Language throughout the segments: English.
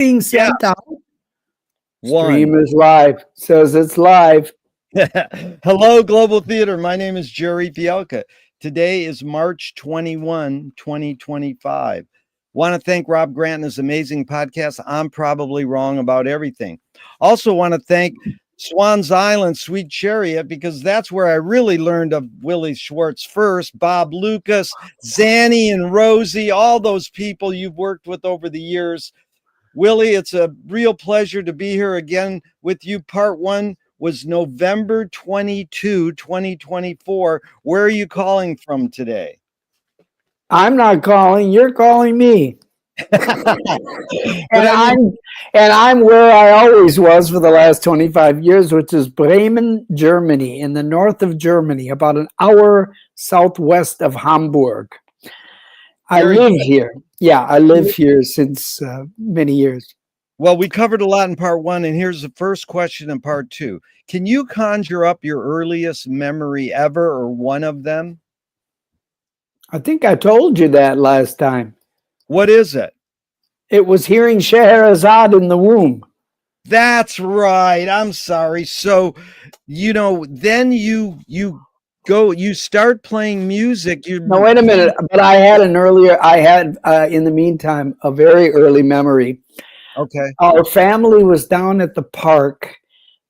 being sent out. One. Stream is live. Says it's live. Hello, Global Theater. My name is Gerry Fialka. Today is March 21, 2025. Want to thank Rob Grant and his amazing podcast, I'm Probably Wrong About Everything. Also want to thank Swan's Island, Sweet Chariot, because that's where I really learned of Willy Schwarz first. Bob Lucas, Zanny and Rosie, all those people you've worked with over the years. Willy, it's a real pleasure to be here again with you. Part one was November 22, 2024. Where are you calling from today? I'm not calling. You're calling me. and I'm where I always was for the last 25 years, which is Bremen, Germany, in the north of Germany, about an hour southwest of Hamburg. I live here. Yeah, I live here since many years. Well, we covered a lot in part one, and here's the first question in part two. Can you conjure up your earliest memory ever, or one of them? I think I told you that last time. What is it? It was hearing Scheherazade in the womb. That's right. I'm sorry. So, then you start playing music. No, wait a minute. But I had in the meantime, a very early memory. Okay. Our family was down at the park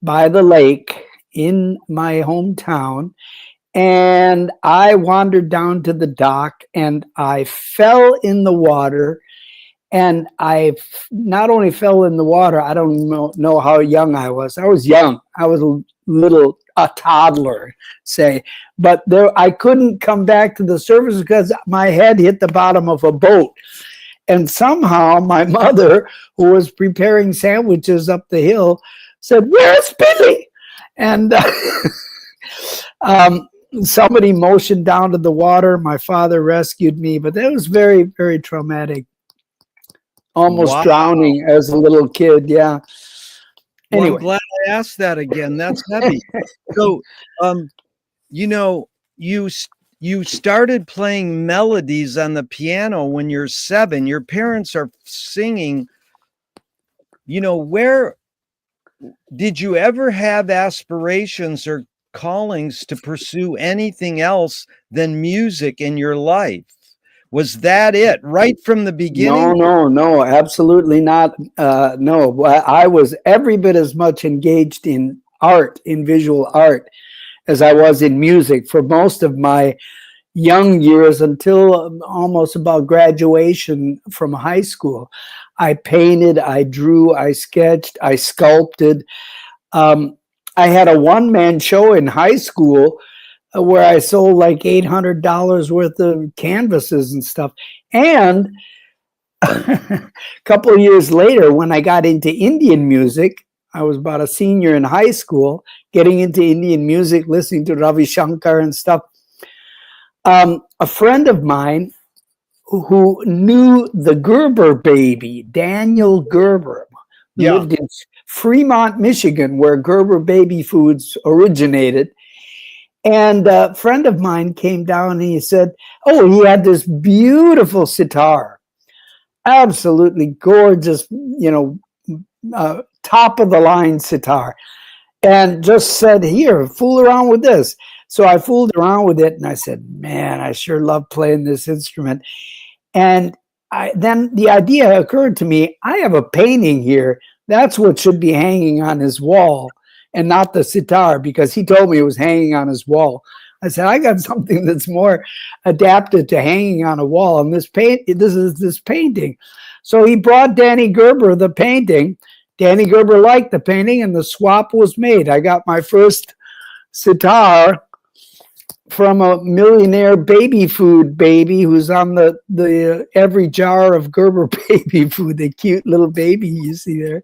by the lake in my hometown, and I wandered down to the dock and I fell in the water. And I not only fell in the water, I don't know how young I was. I was young. I was a toddler, say. But I couldn't come back to the surface because my head hit the bottom of a boat. And somehow my mother, who was preparing sandwiches up the hill, said, "Where's Billy?" And somebody motioned down to the water. My father rescued me. But that was very, very traumatic. Almost drowning as a little kid. Yeah. Anyway. Well, I'm glad I asked that again. That's heavy. So, you started playing melodies on the piano when you're 7. Your parents are singing. Where did you ever have aspirations or callings to pursue anything else than music in your life? Was that it right from the beginning? No, absolutely not. No, I was every bit as much engaged in art, in visual art, as I was in music for most of my young years until almost about graduation from high school. I painted, I drew, I sketched, I sculpted. I had a one-man show in high school where I sold like $800 worth of canvases and stuff. And a couple of years later, when I got into Indian music, I was about a senior in high school, getting into Indian music, listening to Ravi Shankar and stuff. A friend of mine who knew the Gerber baby, Daniel Gerber, lived in Fremont, Michigan, where Gerber baby foods originated. And a friend of mine came down and he said, he had this beautiful sitar, absolutely gorgeous, top of the line sitar, and just said, "Here, fool around with this." So I fooled around with it and I said, "Man, I sure love playing this instrument." And then the idea occurred to me, I have a painting here. That's what should be hanging on his wall, and not the sitar, because he told me it was hanging on his wall. I said, I got something that's more adapted to hanging on a wall, and this is this painting. So he brought Danny Gerber the painting. Danny Gerber liked the painting, and the swap was made. I got my first sitar from a millionaire baby food baby who's on the every jar of Gerber baby food, the cute little baby you see there.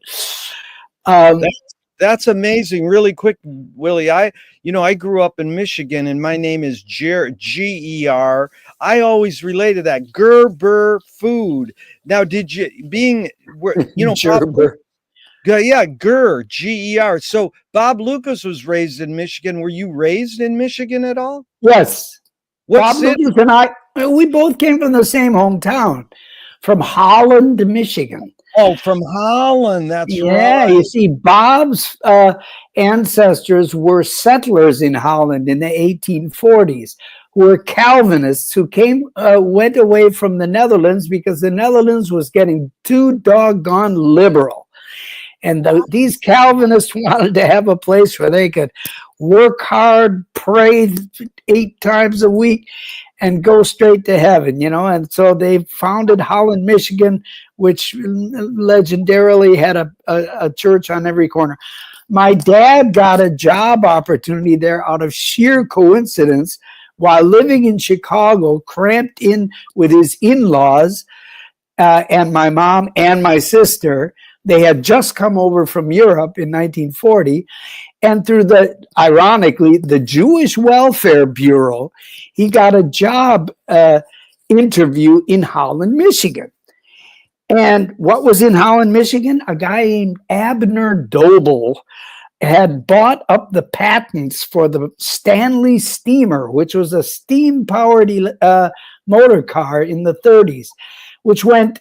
That's amazing. Really quick, Willy. I grew up in Michigan, and my name is G-E-R. I always related that Gerber food. Now, did you Gerber? G-E-R. So Bob Lucas was raised in Michigan. Were you raised in Michigan at all? Yes. Bob Lucas and I, we both came from the same hometown, from Holland, Michigan. Oh, from Holland. That's Yeah, right. you see, Bob's ancestors were settlers in Holland in the 1840s, who were Calvinists who went away from the Netherlands because the Netherlands was getting too doggone liberal. And these Calvinists wanted to have a place where they could work hard, pray 8 times a week, and go straight to heaven, And so they founded Holland, Michigan, which legendarily had a church on every corner. My dad got a job opportunity there out of sheer coincidence while living in Chicago, cramped in with his in-laws and my mom and my sister. They had just come over from Europe in 1940. And through ironically, the Jewish Welfare Bureau, he got a job interview in Holland, Michigan. And what was in Holland, Michigan? A guy named Abner Doble had bought up the patents for the Stanley Steamer, which was a steam-powered motor car in the 30s, which went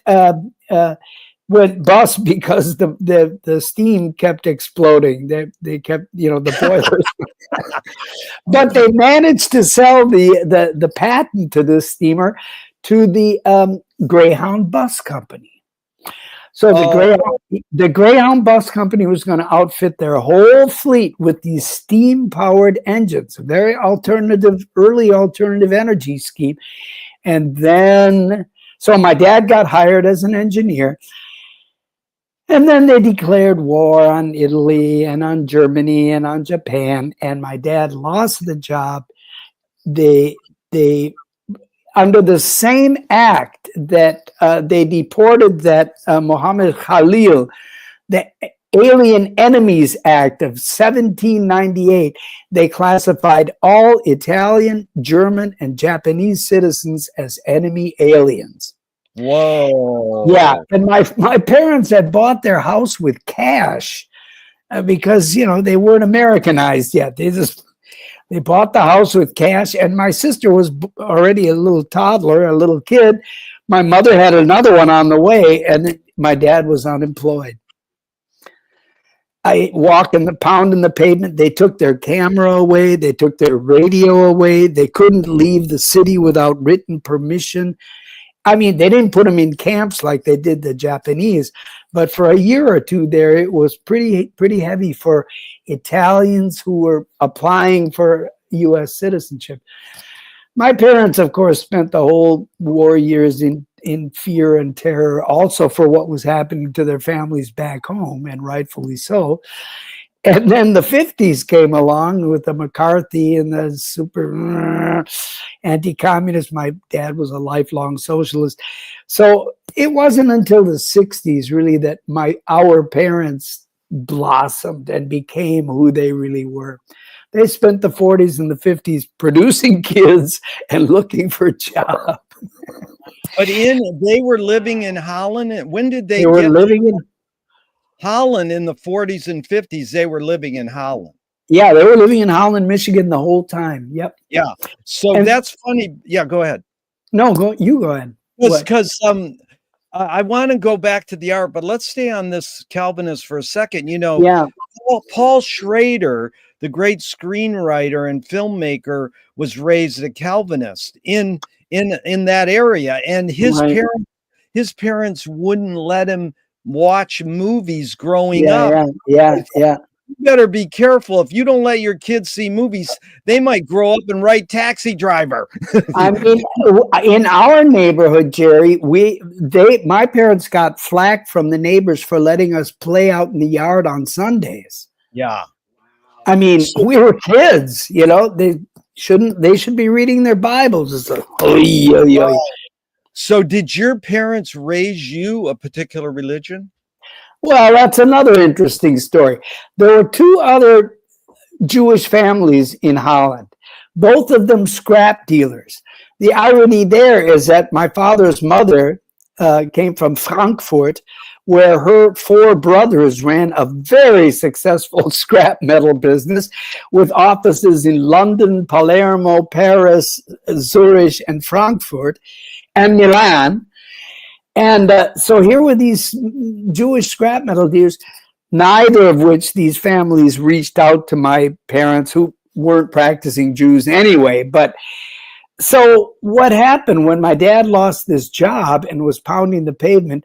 bust because the steam kept exploding. They kept, the boilers. But they managed to sell the patent to this steamer to the Greyhound Bus Company. So the Greyhound Bus Company was going to outfit their whole fleet with these steam-powered engines, a very early alternative energy scheme. And then, so my dad got hired as an engineer. And then they declared war on Italy and on Germany and on Japan. And my dad lost the job. They under the same act that they deported that Mohammed Khalil, the Alien Enemies Act of 1798, they classified all Italian, German, and Japanese citizens as enemy aliens. Whoa. Yeah, and my parents had bought their house with cash because, they weren't Americanized yet. They bought the house with cash, and my sister was already a little toddler, a little kid. My mother had another one on the way, and my dad was unemployed. I walked pounding the pavement. They took their camera away. They took their radio away. They couldn't leave the city without written permission. I mean, they didn't put them in camps like they did the Japanese, but for a year or two there, it was pretty heavy for Italians who were applying for U.S. citizenship. My parents, of course, spent the whole war years in fear and terror, also for what was happening to their families back home, and rightfully so. And then the 50s came along with the McCarthy and the super anti-communist. My dad was a lifelong socialist. So it wasn't until the 60s really that our parents blossomed and became who they really were. They spent the 40s and the 50s producing kids and looking for jobs. But they were living in Holland. When did they were living in Holland in the 40s and 50s? They were living in Holland. Yeah, they were living in Holland, Michigan the whole time. Yep. Yeah. So that's funny. Yeah, go ahead. No, you go ahead. Because I want to go back to the art, but let's stay on this Calvinist for a second. Paul Schrader, the great screenwriter and filmmaker, was raised a Calvinist in that area, and his parents wouldn't let him watch movies growing up. Yeah. You better be careful. If you don't let your kids see movies, they might grow up and write Taxi Driver. I mean, in our neighborhood, Jerry, my parents got flack from the neighbors for letting us play out in the yard on Sundays. Yeah. I mean, we were kids, they should be reading their Bibles. It's like, So did your parents raise you a particular religion? Well, that's another interesting story. There were 2 other Jewish families in Holland, both of them scrap dealers. The irony there is that my father's mother came from Frankfurt, where her 4 brothers ran a very successful scrap metal business with offices in London, Palermo, Paris, Zurich, and Frankfurt, and Milan. And so here were these Jewish scrap metal dealers, neither of which these families reached out to my parents, who weren't practicing Jews anyway. But so what happened when my dad lost this job and was pounding the pavement,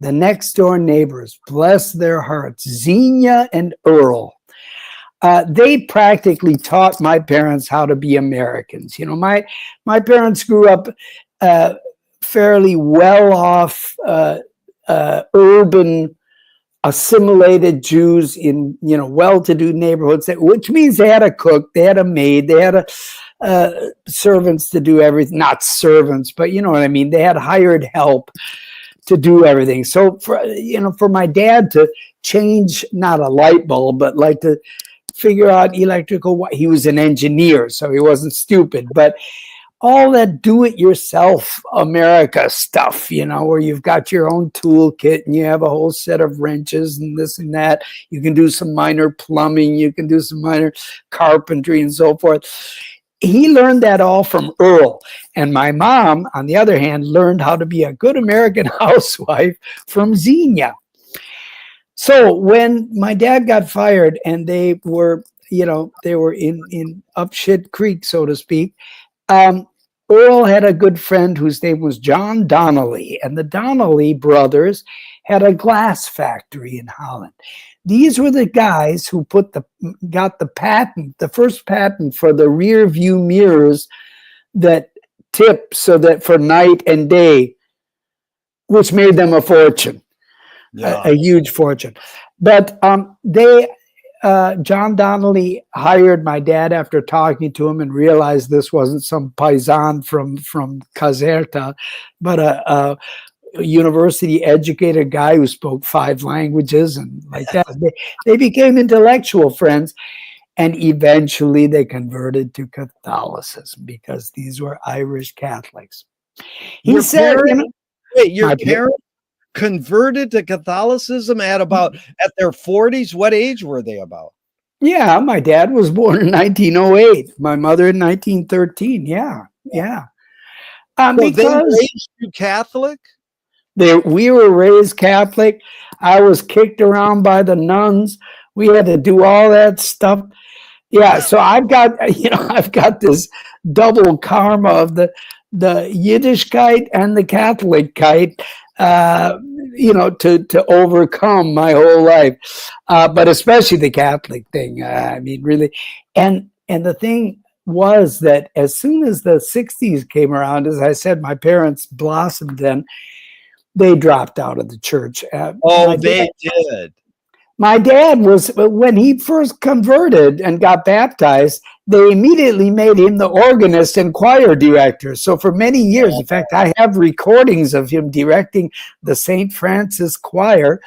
the next door neighbors, bless their hearts, Xenia and Earl, they practically taught my parents how to be Americans. You know, my parents grew up fairly well off, urban, assimilated Jews in, you know, well-to-do neighborhoods, which means they had a cook, they had a maid, they had servants to do everything. Not servants, but you know what I mean. They had hired help to do everything. So for my dad to change, not a light bulb, but like to figure out electrical, he was an engineer, so he wasn't stupid, but all that do-it-yourself America stuff, you know, where you've got your own toolkit and you have a whole set of wrenches and this and that. You can do some minor plumbing, you can do some minor carpentry and so forth. He learned that all from Earl. And my mom, on the other hand, learned how to be a good American housewife from Xenia. So when my dad got fired and they were, you know, they were in up shit creek, so to speak, Earl had a good friend whose name was John Donnelly, and the Donnelly brothers had a glass factory in Holland. These were the guys who got the patent, the first patent for the rear view mirrors that tip so that for night and day, which made them a fortune, a huge fortune. But John Donnelly hired my dad after talking to him and realized this wasn't some paisan from Caserta, but a university educated guy who spoke 5 languages and like that. They became intellectual friends, and eventually they converted to Catholicism because these were Irish Catholics. He said, your parents converted to Catholicism at their 40s? What age were they about? Yeah, my dad was born in 1908. My mother in 1913. Yeah. So because they raised you Catholic? We were raised Catholic. I was kicked around by the nuns. We had to do all that stuff. Yeah, so I've got this double karma of the Yiddishkeit and the Catholickeit, to overcome my whole life, but especially the Catholic thing. I mean, really, and the thing was that as soon as the 60s came around, as I said, my parents blossomed then. They dropped out of the church. They did. My dad was, when he first converted and got baptized, they immediately made him the organist and choir director. So for many years, in fact, I have recordings of him directing the St. Francis choir.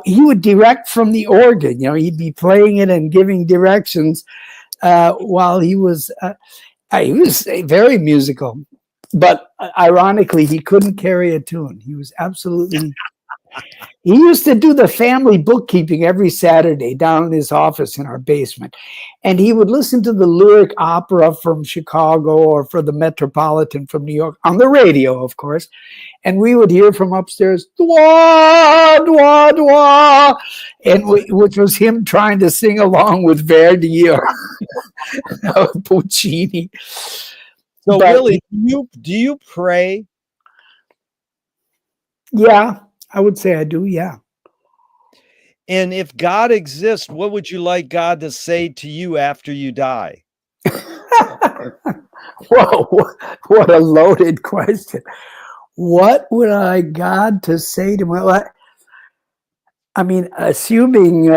He would direct from the organ. You know, he'd be playing it and giving directions while he was very musical. But ironically, he couldn't carry a tune. He was absolutely... He used to do the family bookkeeping every Saturday down in his office in our basement. And he would listen to the lyric opera from Chicago or for the Metropolitan from New York on the radio, of course. And we would hear from upstairs, dwa, dwa, dwa, which was him trying to sing along with Verdi or Puccini. So, Willy, do you pray? Yeah, I would say I do, yeah. And if God exists, what would you like God to say to you after you die? Whoa, what a loaded question. What would I God to say to me? I mean, assuming...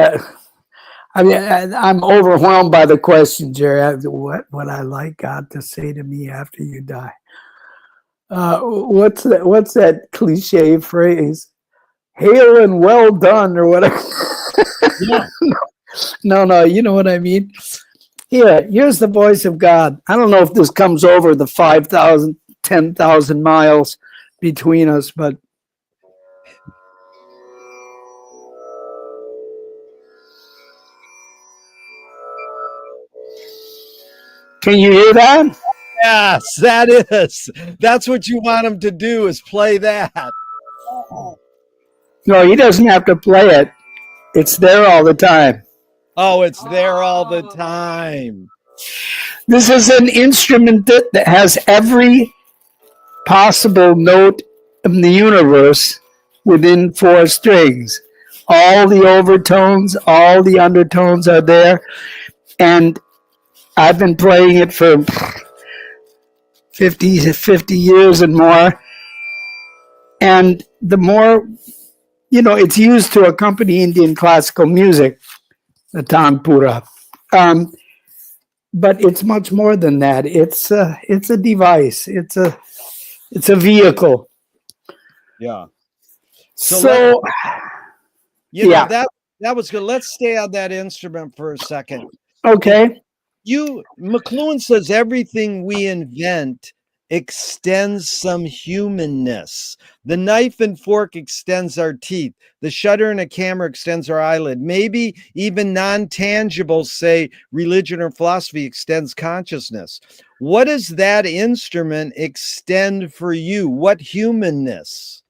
I'm overwhelmed by the question, Jerry. What would I like God to say to me after you die? What's that cliche phrase? Hail and well done, or whatever. Yeah. No, you know what I mean? Here's the voice of God. I don't know if this comes over the 5,000, 10,000 miles between us, but can you hear that? Yes, that's what you want him to do, is play that. No, he doesn't have to play it. It's there all the time. Oh, it's there all the time. This is an instrument that has every possible note in the universe within 4 strings. All the overtones, all the undertones are there. And I've been playing it for 50 years and more. And the more, it's used to accompany Indian classical music, the tanpura. But it's much more than that. It's a device. It's a vehicle. Yeah. So know, that was good. Let's stay on that instrument for a second. Okay. McLuhan says everything we invent extends some humanness. The knife and fork extends our teeth. The shutter in a camera extends our eyelid. Maybe even non-tangibles, say religion or philosophy, extends consciousness. What does that instrument extend for you? What humanness?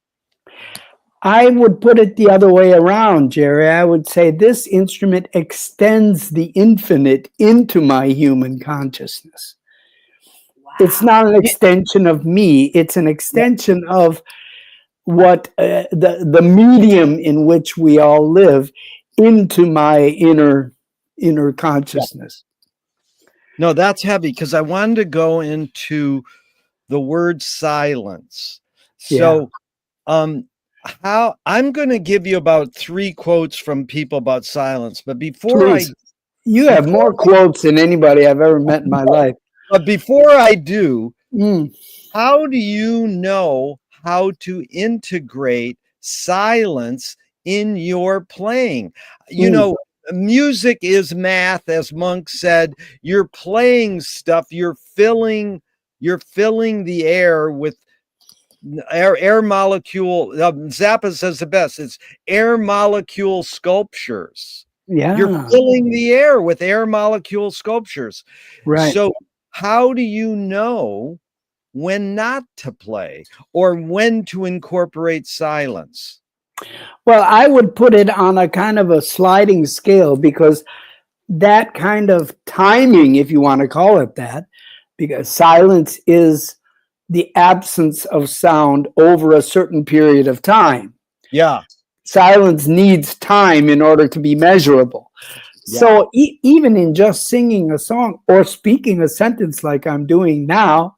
I would put it the other way around, Jerry. I would say this instrument extends the infinite into my human consciousness. It's not an extension of me. It's an extension of what the medium in which we all live into my inner consciousness. No, that's heavy because I wanted to go into the word silence. So, how I'm going to give you about 3 quotes from people about silence, but you have more quotes than anybody I've ever met in my life. But before I do, how do you know how to integrate silence in your playing? Music is math, as Monk said. You're playing stuff. You're filling the air with air molecule. Zappa says the best. It's air molecule sculptures. Yeah, you're filling the air with air molecule sculptures. Right. So how do you know when not to play or when to incorporate silence? Well, I would put it on a kind of a sliding scale, because that kind of timing, if you want to call it that, because silence is the absence of sound over a certain period of time. Yeah. Silence needs time in order to be measurable. Yeah. So even in just singing a song or speaking a sentence like I'm doing now,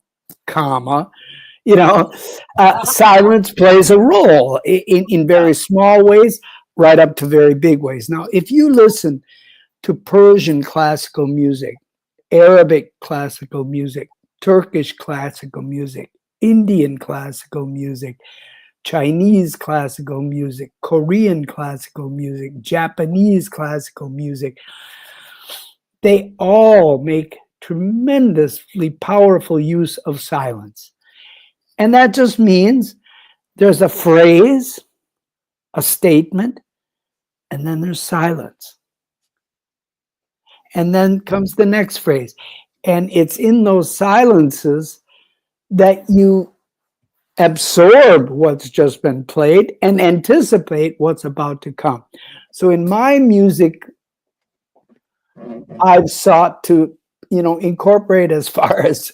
silence plays a role in very small ways, right up to very big ways. Now, if you listen to Persian classical music, Arabic classical music, Turkish classical music, Indian classical music, Chinese classical music, Korean classical music, Japanese classical music, they all make tremendously powerful use of silence. And that just means there's a phrase, a statement, and then there's silence. And then comes the next phrase. And it's in those silences that you absorb what's just been played and anticipate what's about to come. So in my music, I've sought to, incorporate as far as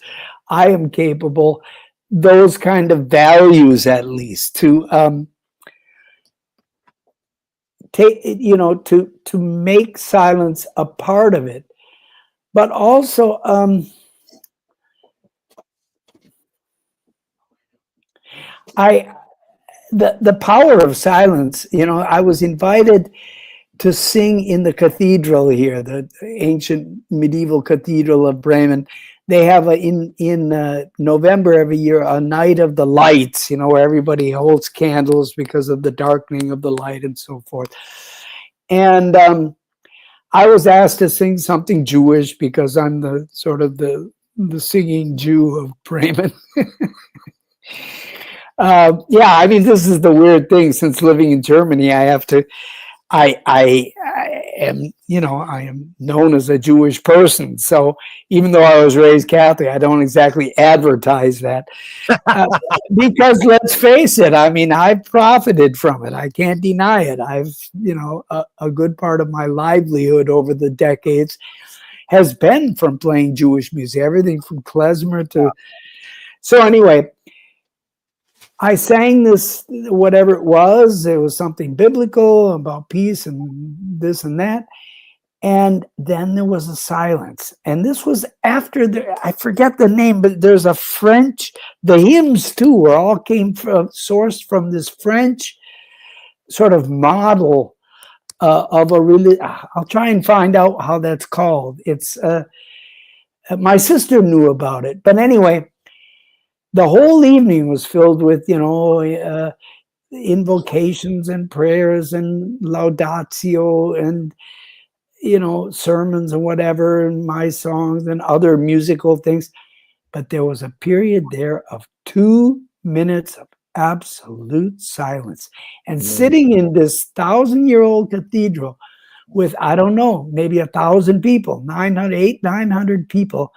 I am capable, those kind of values, at least, to to make silence a part of it, but also the power of silence. I was invited to sing in the cathedral here, the ancient medieval cathedral of Bremen. They have in November every year a night of the lights, where everybody holds candles because of the darkening of the light and so forth. And I was asked to sing something Jewish because I'm the sort of the singing Jew of Bremen. This is the weird thing. Since living in Germany, I have to I am, I am known as a Jewish person. So even though I was raised Catholic, I don't exactly advertise that. Because let's face it, I mean, I've profited from it. I can't deny it. I've, a good part of my livelihood over the decades has been from playing Jewish music, everything from klezmer to. So anyway, I sang this, whatever it was something biblical about peace and this and that. And then there was a silence. And this was after I forget the name, but there's a French, the hymns too were all sourced from this French sort of model of a really, I'll try and find out how that's called. It's, my sister knew about it. But anyway, the whole evening was filled with, invocations and prayers and laudatio and, sermons and whatever, and my songs and other musical things. But there was a period there of 2 minutes of absolute silence. And sitting in this 1,000-year-old cathedral with, I don't know, maybe 1,000 people, 900 people,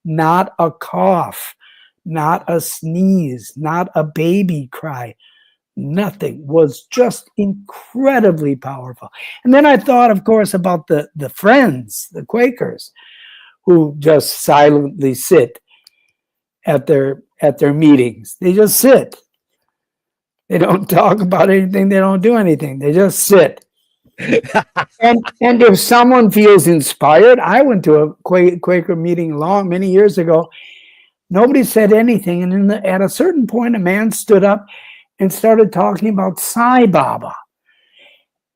not a cough, not a sneeze, not a baby cry. Nothing. Was just incredibly powerful. And then I thought, of course, about the Friends, the Quakers, who just silently sit at their meetings. They just sit. They don't talk about anything. They don't do anything. They just sit. and if someone feels inspired, I went to a Quaker meeting many years ago. Nobody said anything. And at a certain point, a man stood up and started talking about Sai Baba.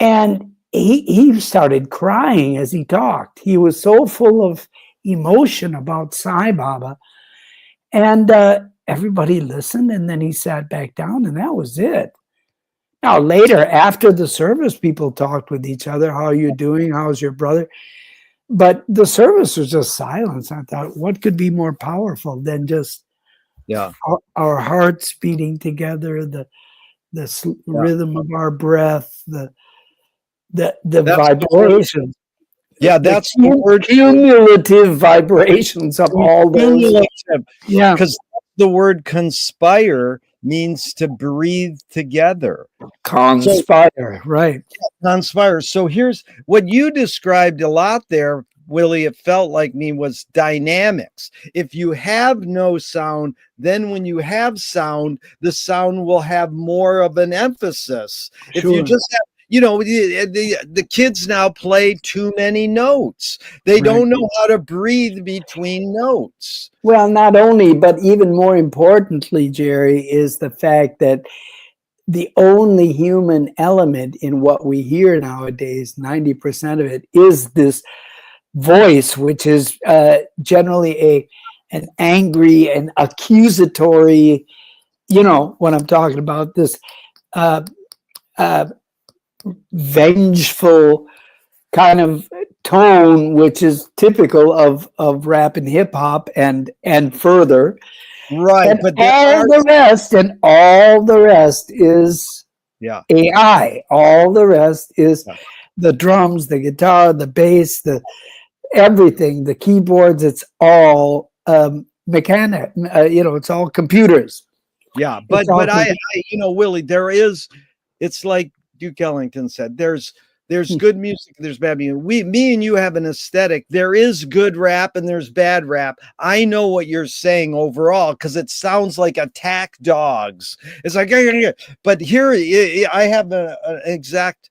And he started crying as he talked. He was so full of emotion about Sai Baba. And everybody listened, and then he sat back down, and that was it. Now, later, after the service, people talked with each other. How are you doing? How's your brother? But the service was just silence. I thought, what could be more powerful than just our hearts beating together, the rhythm of our breath, the vibrations. That's the word. Cumulative vibrations of all those. Yeah, because the word conspire means to breathe together. Conspire, right. Conspire. So here's what you described a lot there, Willie. It felt like me was dynamics. If you have no sound, then when you have sound, the sound will have more of an emphasis. Sure. If you just have, the kids now play too many notes. They don't know how to breathe between notes. Well, not only, but even more importantly, Gerry, is the fact that the only human element in what we hear nowadays, 90% of it, is this voice, which is generally an angry and accusatory, what I'm talking about, this vengeful kind of tone, which is typical of rap and hip hop and further. Right. And but all the rest is AI. All the rest is the drums, the guitar, the bass, everything, the keyboards. It's all mechanic. It's all computers. Yeah, but I Willie, it's like Duke Ellington said, there's good music, there's bad music. Me and you have an aesthetic. There is good rap and there's bad rap. I know what you're saying overall because it sounds like attack dogs. It's like, but here I have an exact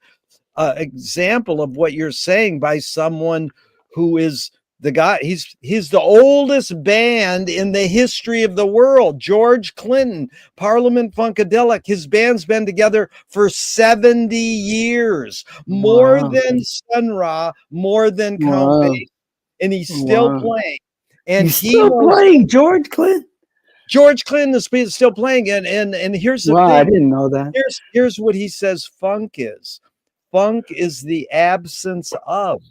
example of what you're saying by someone who is the guy. He's the oldest band in the history of the world. George Clinton, Parliament Funkadelic. His band's been together for 70 years, more than Sun Ra, more than Count Basie, and he's still playing. And he's still playing. George Clinton. George Clinton is still playing, and here's the thing. I didn't know that. Here's what he says. Funk is the absence of.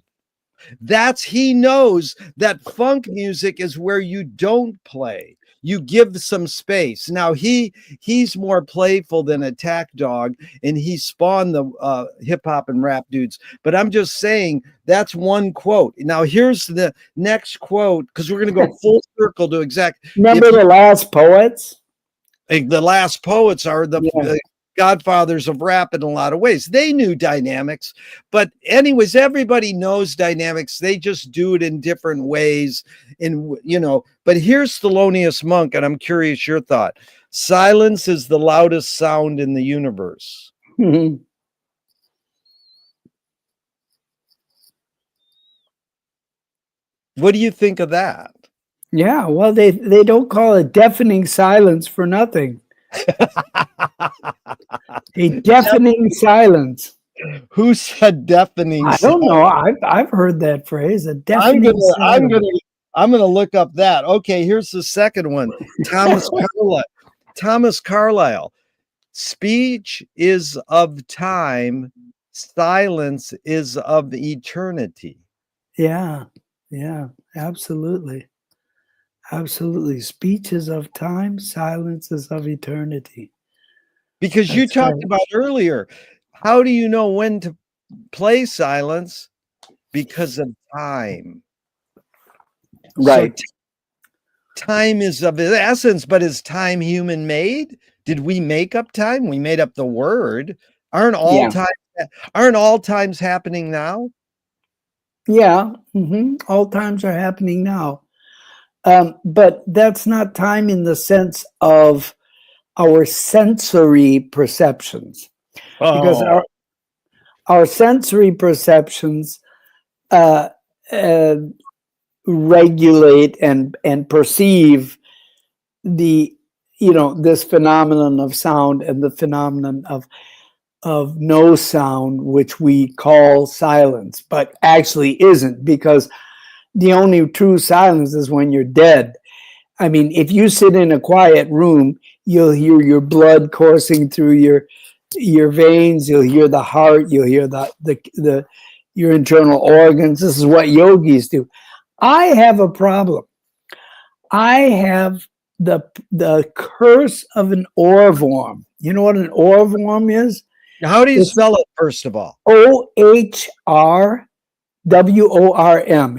He knows that funk music is where you don't play. you give some space. Now he's more playful than Attack Dog, and he spawned the hip hop and rap dudes. But I'm just saying that's one quote. Now here's the next quote, because we're going to go full circle to exact. Remember the last poets? The last poets are the godfathers of rap in a lot of ways. They knew dynamics, but anyways, everybody knows dynamics. They just do it in different ways. And but here's Thelonious Monk, and I'm curious your thought. Silence is the loudest sound in the universe. Mm-hmm. What do you think of that? Yeah, well, they don't call it deafening silence for nothing. A deafening silence. Who said deafening? I don't know. I've heard that phrase. A deafening silence. I'm gonna look up that. Okay, here's the second one. Thomas Carlyle. Speech is of time. Silence is of eternity. Yeah, absolutely. Absolutely. Speech is of time, silence is of eternity. Because you talked about earlier, how do you know when to play silence? Because of time. Right. So time is of essence, but is time human made? Did we make up time? We made up the word. Aren't all times happening now? Yeah. All times are happening now. But that's not time in the sense of our sensory perceptions, because our sensory perceptions regulate and perceive the this phenomenon of sound and the phenomenon of no sound, which we call silence, but actually isn't, because the only true silence is when you're dead. I mean, if you sit in a quiet room, you'll hear your blood coursing through your veins. You'll hear the heart. You'll hear your internal organs. This is what yogis do. I have a problem. I have the curse of an ohrwurm. You know what an ohrwurm is? How do you spell it, first of all? OHRWORM.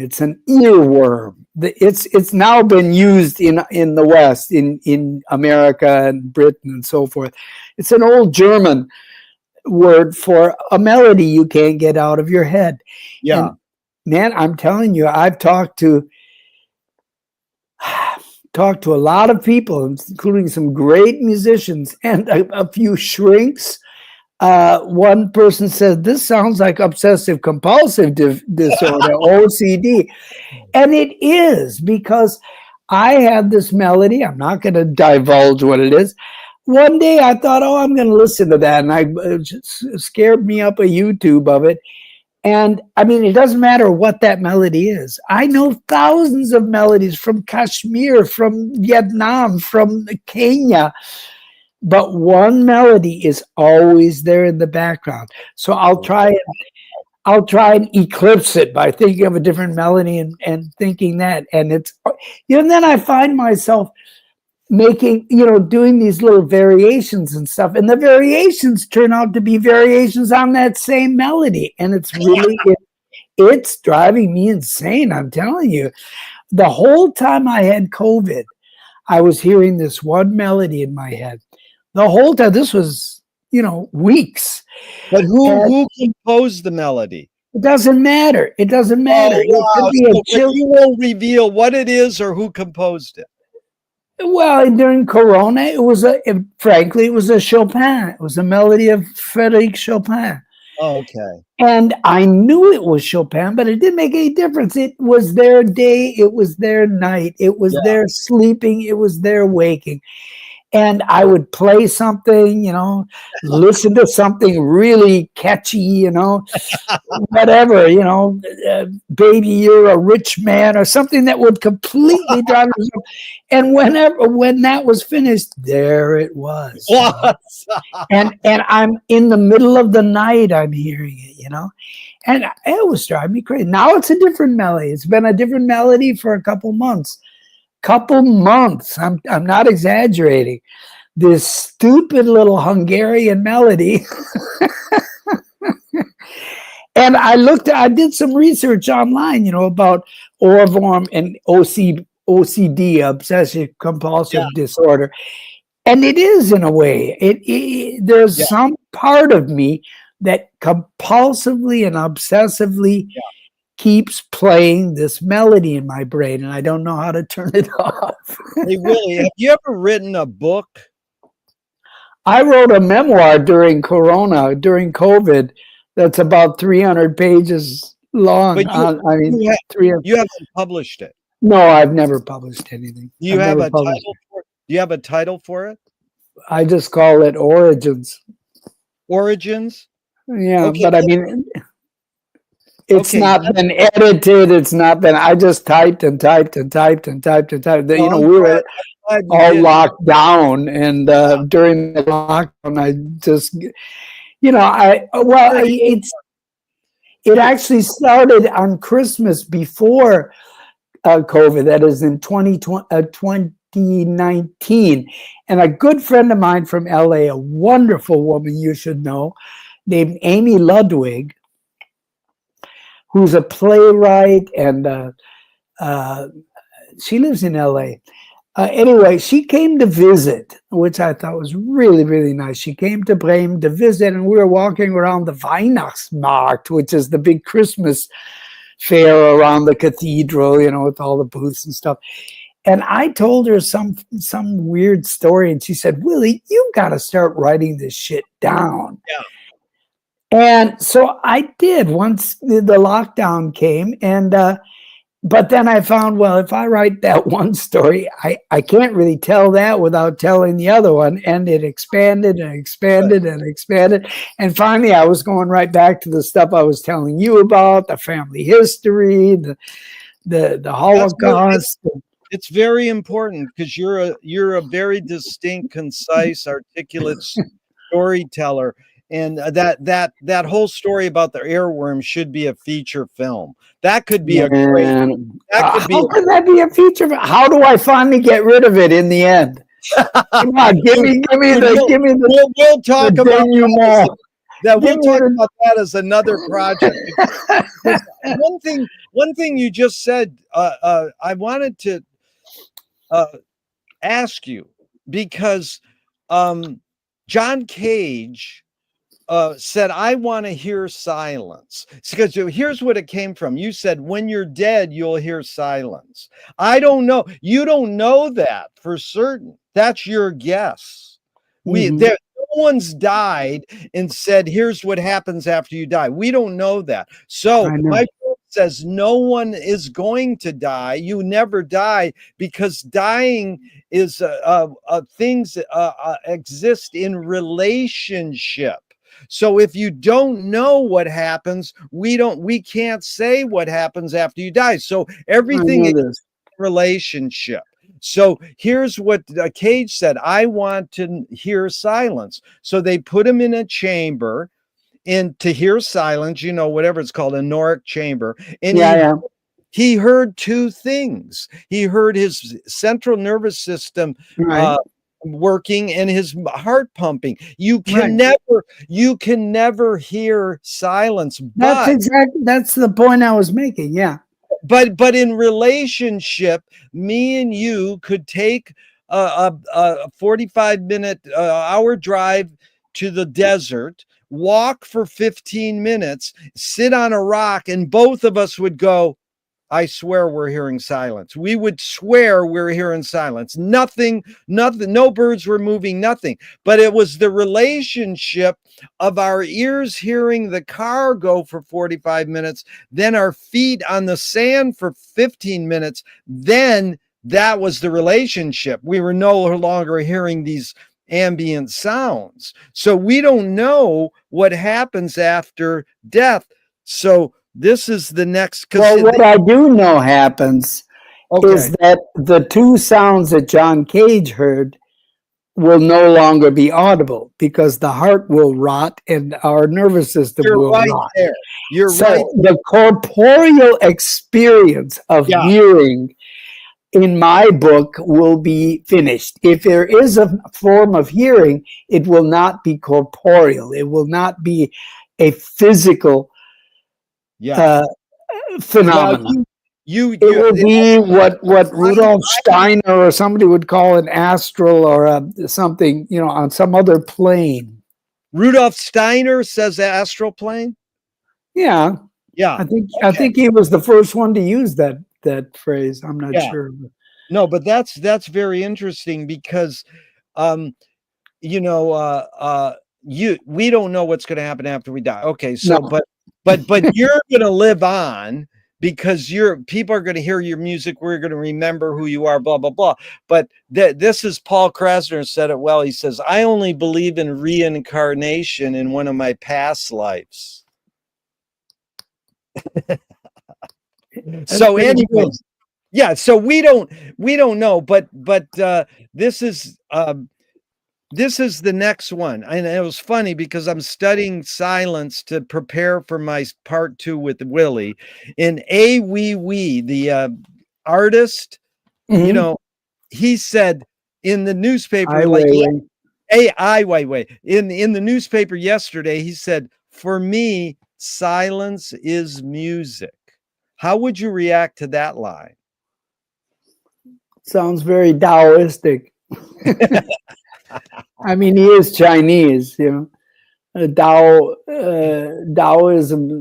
It's an earworm. It's now been used in the West, in America and Britain and so forth. It's an old German word for a melody you can't get out of your head. Yeah. And man, I'm telling you, I've talked to a lot of people, including some great musicians and a few shrinks. One person said, this sounds like obsessive compulsive disorder, OCD. And it is, because I had this melody. I'm not going to divulge what it is. One day I thought, I'm going to listen to that. And it just scared me up a YouTube of it. And I mean, it doesn't matter what that melody is. I know thousands of melodies from Kashmir, from Vietnam, from Kenya. But one melody is always there in the background. So I'll try and eclipse it by thinking of a different melody and thinking that. And it's, and then I find myself making, doing these little variations and stuff. And the variations turn out to be variations on that same melody. And it's really, it's driving me insane. I'm telling you, the whole time I had COVID, I was hearing this one melody in my head. The whole time, this was, weeks. But who composed the melody? It doesn't matter. It doesn't matter. Oh, wow. So you won't reveal what it is or who composed it. Well, during Corona, frankly, it was a Chopin. It was a melody of Frédéric Chopin. Oh, okay. And I knew it was Chopin, but it didn't make any difference. It was their day. It was their night. It was their sleeping. It was their waking. And I would play something, listen to something really catchy, whatever, baby, you're a rich man, or something that would completely drive me. And when that was finished, there it was. And I'm in the middle of the night, I'm hearing it, and it was driving me crazy. Now it's a different melody. It's been a different melody for a couple months. couple months, I'm not exaggerating, this stupid little Hungarian melody. And I did some research online, about Ohrwurm and OCD, obsessive compulsive disorder. And it is, in a way, there's some part of me that compulsively and obsessively keeps playing this melody in my brain, and I don't know how to turn it off. Hey, Willy, have you ever written a book? I wrote a memoir during COVID, that's about 300 pages long. But you haven't published it. No, I've never published anything. Do you have a title for it? Do you have a title for it? I just call it Origins. Origins? Yeah, okay, but I mean, it's not been edited. It's not been. I just typed and typed and typed and typed and typed. Well, we were all locked down, and during the lockdown, I just, it actually started on Christmas before COVID. That is in 2019. And a good friend of mine from LA, a wonderful woman you should know, named Amy Ludwig, who's a playwright, and she lives in LA. Anyway, she came to visit, which I thought was really, really nice. She came to Bremen to visit, and we were walking around the Weihnachtsmarkt, which is the big Christmas fair around the cathedral, with all the booths and stuff. And I told her some weird story, and she said, "Willy, you got to start writing this shit down." Yeah. And so I did once the lockdown came, and but then I found, well, if I write that one story, I can't really tell that without telling the other one. And it expanded and expanded and expanded. And finally, I was going right back to the stuff I was telling you about, the family history, the Holocaust. It's very important because you're a very distinct, concise, articulate storyteller. And that whole story about the earworm should be a feature film. That could be a great. How could that be a feature? How do I finally get rid of it in the end? Come on, give me the. We'll talk about that. We'll talk about that as another project. One thing you just said, I wanted to ask you, because John Cage said, "I want to hear silence." Because here's what it came from. You said, "When you're dead, you'll hear silence." I don't know. You don't know that for certain. That's your guess. No one's died and said, "Here's what happens after you die." We don't know that. So my book says no one is going to die. You never die, because dying is things exist in relationship. So if you don't know what happens, we can't say what happens after you die. So everything is relationship. So here's what Cage said: "I want to hear silence." So they put him in a chamber and to hear silence, whatever it's called, a Noric chamber. And he heard two things. He heard his central nervous system working and his heart pumping. You can never hear silence. That's the point I was making. Yeah. But in relationship, me and you could take a 45-minute hour drive to the desert, walk for 15 minutes, sit on a rock, and both of us would go, "I swear we're hearing silence." We would swear we're hearing silence. Nothing, no birds were moving, nothing. But it was the relationship of our ears hearing the car go for 45 minutes, then our feet on the sand for 15 minutes. Then that was the relationship. We were no longer hearing these ambient sounds. So we don't know what happens after death. So this is the next. Well, what I do know happens is that the two sounds that John Cage heard will no longer be audible, because the heart will rot and our nervous system will rot. There. You're so right. The corporeal experience of hearing in my book, will be finished. If there is a form of hearing, it will not be corporeal. It will not be a physical phenomenon. It will be what Rudolf Steiner or somebody would call an astral or something, on some other plane. Rudolf Steiner says astral plane? Yeah. Yeah. I think he was the first one to use that phrase. I'm not sure. No, but that's very interesting because we don't know what's going to happen after we die. Okay, so No. but you're going to live on because people are going to hear your music. We're going to remember who you are, blah, blah, blah. But this is Paul Krasner said it well. He says, I only believe in reincarnation in one of my past lives. So anyways, so we don't know, but this is the next one. And it was funny because I'm studying silence to prepare for my part 2 with Willy. In we the artist, he said in the newspaper, in the newspaper yesterday, he said, for me, silence is music. How would you react to that line? Sounds very Taoistic. I mean, he is Chinese, Taoism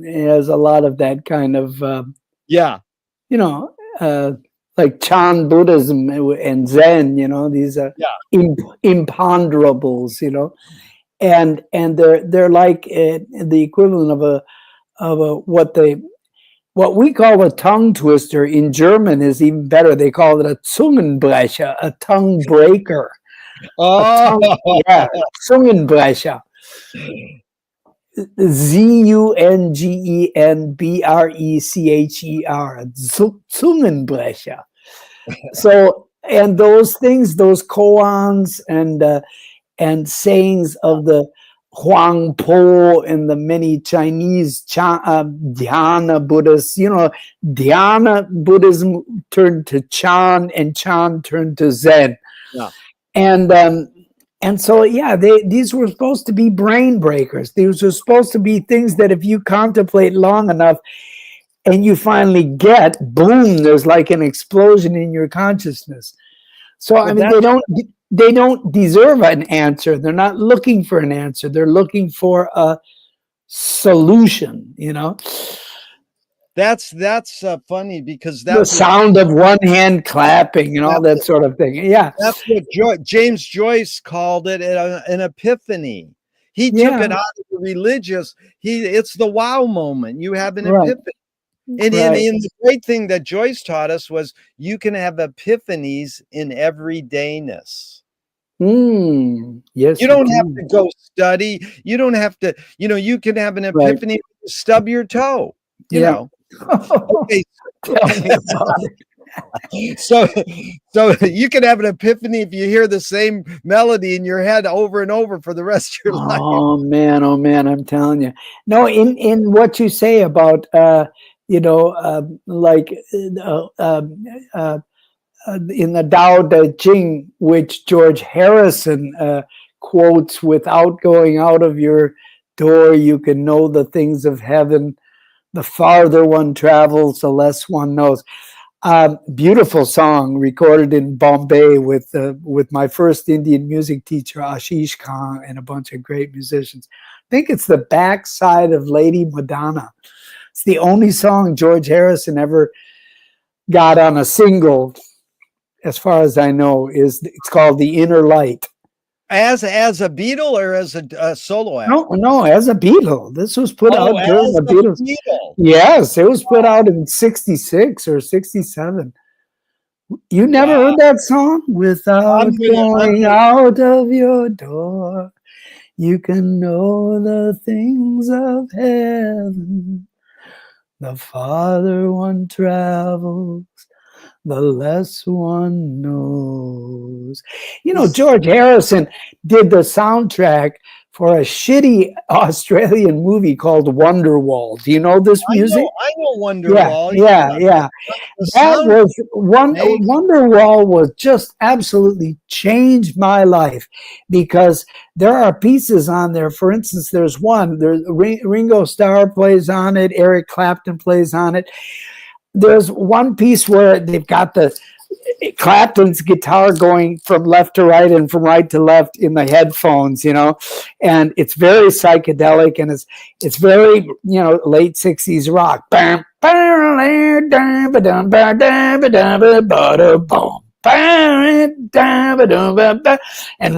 has a lot of that kind of, like Chan Buddhism and Zen, these are imponderables, and they're like the equivalent of what we call a tongue twister in German is even better. They call it a Zungenbrecher, a tongue breaker. Zungenbrecher. Zungenbrecher. Zungenbrecher. So, and those things, those koans and sayings of the Huang Po and the many Chinese dhyana Buddhists, dhyana Buddhism turned to Chan and Chan turned to Zen. Yeah. And so, these were supposed to be brain breakers. These were supposed to be things that if you contemplate long enough and you finally get, boom, there's like an explosion in your consciousness. So, I mean, they don't deserve an answer. They're not looking for an answer. They're looking for a solution, That's funny because that's the sound of one hand clapping and all that sort of thing. Yeah. That's what James Joyce called it an epiphany. He took it out of the religious. It's the wow moment. You have an epiphany. And the great thing that Joyce taught us was you can have epiphanies in everydayness. Yes. You don't have to go study. You don't have to, you can have an epiphany, stub your toe, you know. Okay. So you can have an epiphany if you hear the same melody in your head over and over for the rest of your life. Oh man, I'm telling you. No, in what you say about in the Tao Te Ching, which George Harrison quotes, without going out of your door, you can know the things of heaven. The farther one travels, the less one knows. Beautiful song recorded in Bombay with my first Indian music teacher, Ashish Khan, and a bunch of great musicians. I think it's the backside of Lady Madonna. It's the only song George Harrison ever got on a single, as far as I know. It's called The Inner Light. As a Beatle or as a solo album? No, as a Beatle. This was put out during the Beatles. Yes, it was put out in 66 or 67. You never heard that song? Without going out of your door, you can know the things of heaven. The farther one travels, the less one knows. George Harrison did the soundtrack for a shitty Australian movie called Wonderwall. Do you know this music? I know Wonderwall. Yeah. that sound was one. amazing. Wonderwall was just absolutely changed my life, because there are pieces on there. For instance, there's one. There's Ringo Starr plays on it. Eric Clapton plays on it. There's one piece where they've got the Clapton's guitar going from left to right and from right to left in the headphones, and it's very psychedelic, and it's very, late 60s rock. And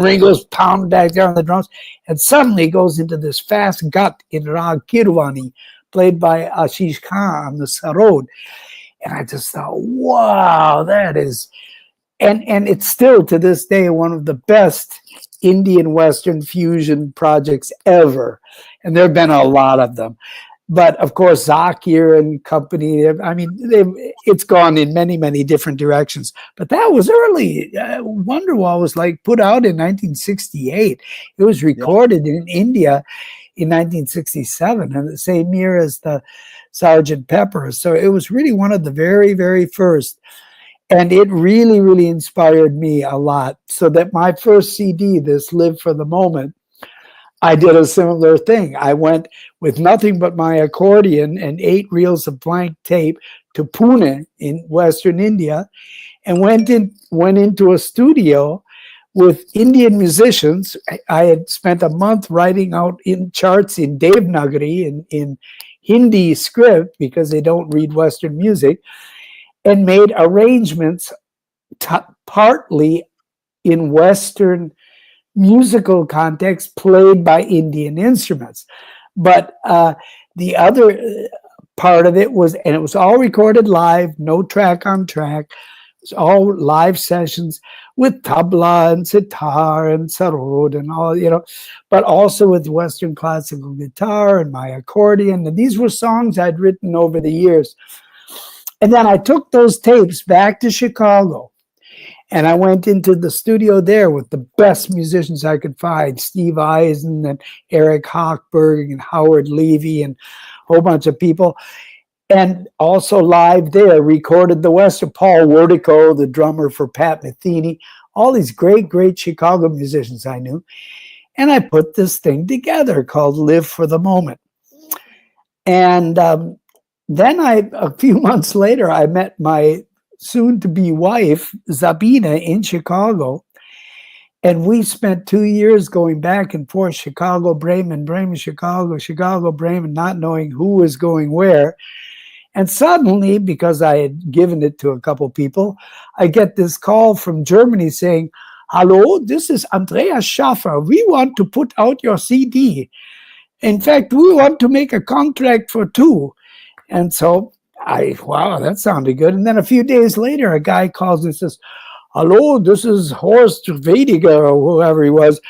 Ringo's pounding back there on the drums, and suddenly goes into this fast gut in Rag Kirwani, played by Ashish Khan on the sarod. And I just thought, wow, that is, and it's still to this day one of the best Indian Western fusion projects ever. And there have been a lot of them. But of course, Zakir and company, I mean, it's gone in many, many different directions. But that was early. Wonderwall was like put out in 1968. It was recorded in India in 1967, and the same year as the Sgt. Pepper. So it was really one of the very, very first. And it really, really inspired me a lot. So that my first CD, this Live for the Moment, I did a similar thing. I went with nothing but my accordion and 8 reels of blank tape to Pune in Western India, and went into a studio with Indian musicians. I had spent a month writing out in charts in Devanagari in Hindi script, because they don't read Western music, and made arrangements partly in Western musical context played by Indian instruments. But the other part of it was, and it was all recorded live, no track on track. It was all live sessions with tabla and sitar and sarod and all, but also with Western classical guitar and my accordion. And these were songs I'd written over the years. And then I took those tapes back to Chicago, and I went into the studio there with the best musicians I could find, Steve Eisen and Eric Hochberg and Howard Levy and a whole bunch of people. And also live there, recorded the Western, Paul Wertico, the drummer for Pat Metheny, all these great, great Chicago musicians I knew. And I put this thing together called Live for the Moment. And then a few months later, I met my soon-to-be wife, Zabina, in Chicago. And we spent 2 years going back and forth, Chicago, Bremen, Bremen, Chicago, Chicago, Bremen, not knowing who was going where. And suddenly, because I had given it to a couple people, I get this call from Germany saying, "Hello, this is Andreas Schaffer. We want to put out your CD. In fact, we want to make a contract for 2. And so wow, that sounded good. And then a few days later, a guy calls and says, "Hello, this is Horst Wediger," or whoever he was.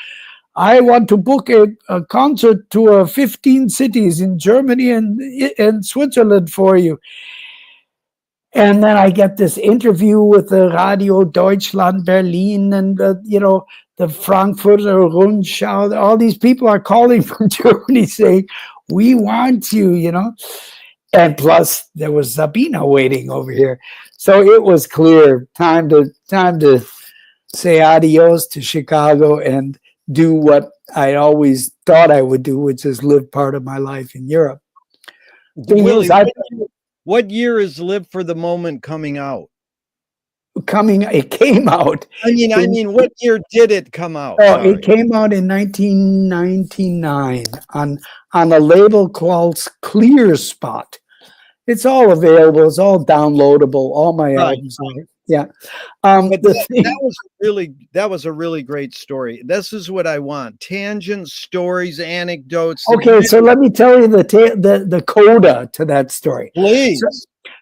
"I want to book a concert tour, 15 cities in Germany and Switzerland for you." And then I get this interview with the Radio Deutschland Berlin and, the Frankfurter Rundschau. All these people are calling from Germany saying, "We want you," And plus, there was Sabina waiting over here. So it was clear, time to say adios to Chicago and do what I always thought I would do, which is live part of my life in Europe. Willy, what year is Live for the Moment coming out? It came out. I mean, what year did it come out? Oh, it came out in 1999 on a label called Clear Spot. It's all available. It's all downloadable. All my albums are. Yeah. But that was a really great story. This is what I want: tangents, stories, anecdotes. Okay, so let me tell you the coda to that story. Please.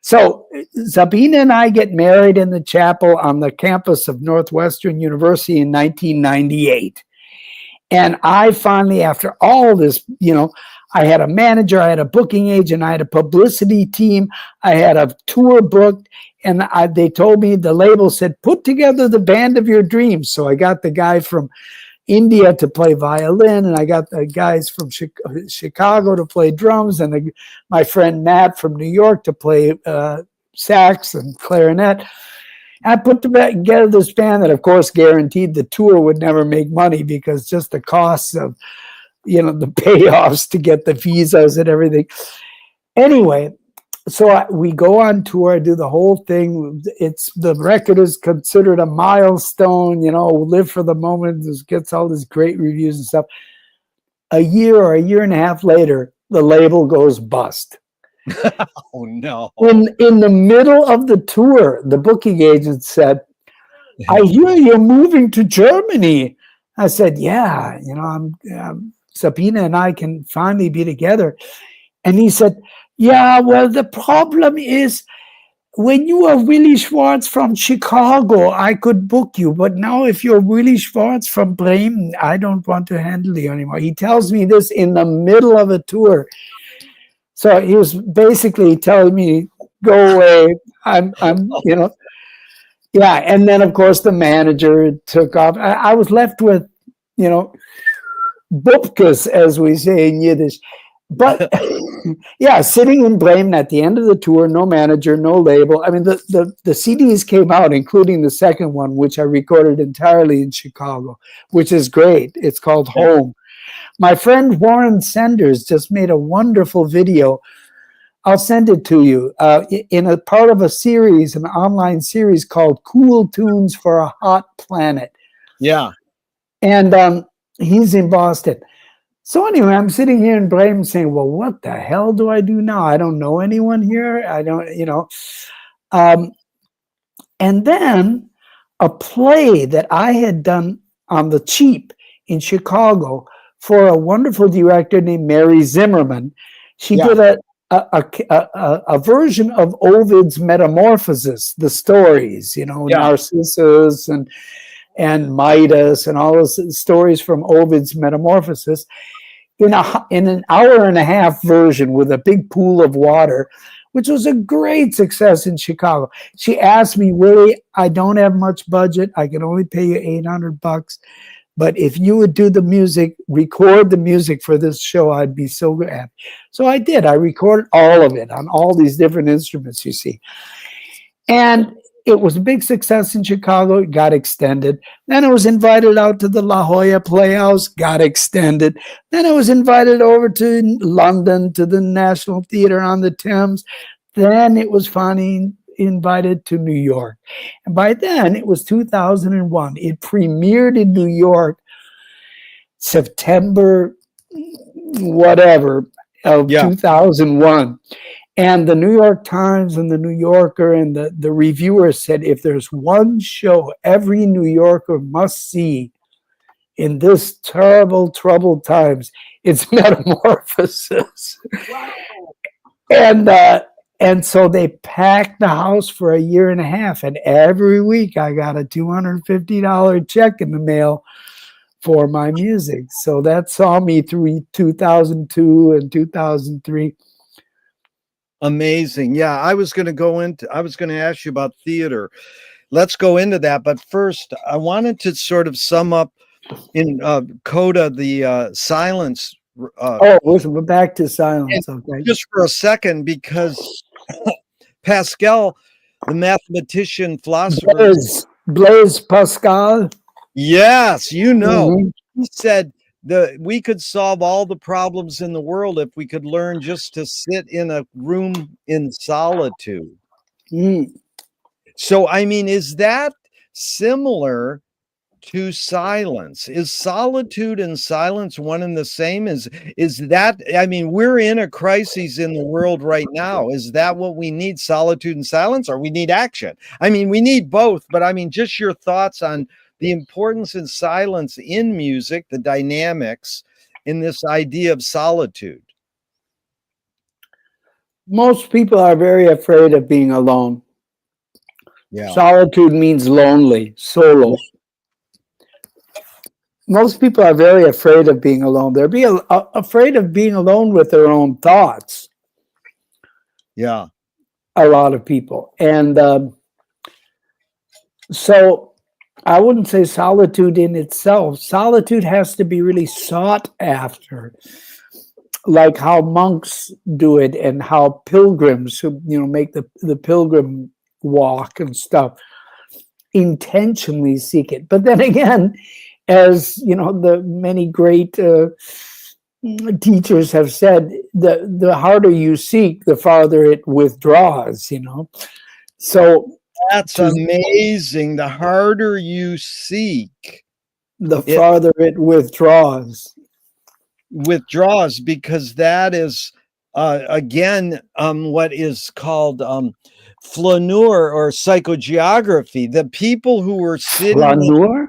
So Sabina and I get married in the chapel on the campus of Northwestern University in 1998. And I finally, after all this, I had a manager, I had a booking agent, I had a publicity team, I had a tour booked, and they told me, the label said, "Put together the band of your dreams." So I got the guy from India to play violin, and I got the guys from Chicago to play drums, and my friend Matt from New York to play sax and clarinet. I put together this band that, of course, guaranteed the tour would never make money because just the costs of, the payoffs to get the visas and everything. Anyway, so we go on tour, I do the whole thing. The record is considered a milestone, live for the moment. This gets all these great reviews and stuff. A year or a year and a half later, the label goes bust. Oh no. In the middle of the tour, the booking agent said, I hear you're moving to Germany. I said, yeah, Sabina and I can finally be together. And he said, yeah, well, the problem is when you are Willy Schwarz from Chicago, I could book you. But now if you're Willy Schwarz from Bremen, I don't want to handle you anymore. He tells me this in the middle of a tour. So he was basically telling me, go away. I'm yeah. And then, of course, the manager took off. I was left with, bupkes, as we say in Yiddish. But yeah, sitting in Bremen at the end of the tour, no manager, no label. I mean, the CDs came out, including the second one, which I recorded entirely in Chicago, which is great. It's called Home. My friend Warren Senders just made a wonderful video. I'll send it to you in a part of a series, an online series called Cool Tunes for a Hot Planet. Yeah. And he's in Boston. So anyway, I'm sitting here in Bremen saying, well, what the hell do I do now? I don't know anyone here. I don't, and then a play that I had done on the cheap in Chicago for a wonderful director named Mary Zimmerman. She did a version of Ovid's Metamorphosis, the stories, Narcissus and Midas and all those stories from Ovid's Metamorphosis in an hour and a half version with a big pool of water, which was a great success in Chicago. She asked me, Willy, I don't have much budget. I can only pay you $800. But if you would do the music, record the music for this show, I'd be so happy. So I did. I recorded all of it on all these different instruments, you see. And it was a big success in Chicago. It got extended. Then I was invited out to the La Jolla Playhouse, got extended. Then I was invited over to London, to the National Theatre on the Thames. Then it was finally invited to New York. And by then, it was 2001. It premiered in New York September whatever of 2001. And the New York Times and the New Yorker and the reviewers said, if there's one show every New Yorker must see in this terrible, troubled times, it's Metamorphosis. Wow. And so they packed the house for a year and a half. And every week I got a $250 check in the mail for my music. So that saw me through 2002 and 2003. Amazing. Yeah, I was going to ask you about theater. Let's go into that. But first, I wanted to sort of sum up in Coda, the silence. We're back to silence. Okay. Just for a second, because Pascal, the mathematician, philosopher. Blaise Pascal. Yes, he said we could solve all the problems in the world if we could learn just to sit in a room in solitude. So, I mean, is that similar to silence? Is solitude and silence one and the same? Is that, I mean, we're in a crisis in the world right now. Is that what we need, solitude and silence, or we need action? I mean, we need both, but I mean, just your thoughts on the importance of silence in music, the dynamics in this idea of solitude. Most people are very afraid of being alone. Yeah. Solitude means lonely, solo. Most people are very afraid of being alone. They're afraid of being alone with their own thoughts. Yeah. A lot of people. And so I wouldn't say solitude in itself. Solitude has to be really sought after. like how monks do it and how pilgrims who make the pilgrim walk and stuff intentionally seek it. But then again, as the many great teachers have said, the harder you seek, the farther it withdraws. So that's amazing. The harder you seek, the farther it withdraws. Because that is again what is called flaneur or psychogeography. The people who were sitting flaneur.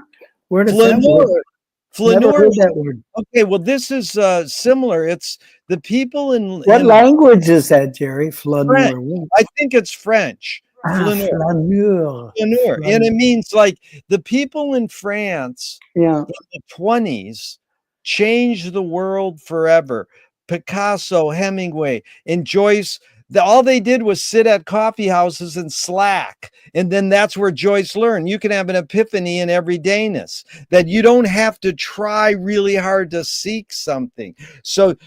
Where does that word? Flaneur. Never heard that word. Okay, well, this is similar. It's the people in what language is that, Gerry? Flaneur. I think it's French. Flaneur. And it means like the people in France in the 20s changed the world forever. Picasso, Hemingway, and Joyce, all they did was sit at coffee houses and slack. And then that's where Joyce learned you can have an epiphany in everydayness, that you don't have to try really hard to seek something. So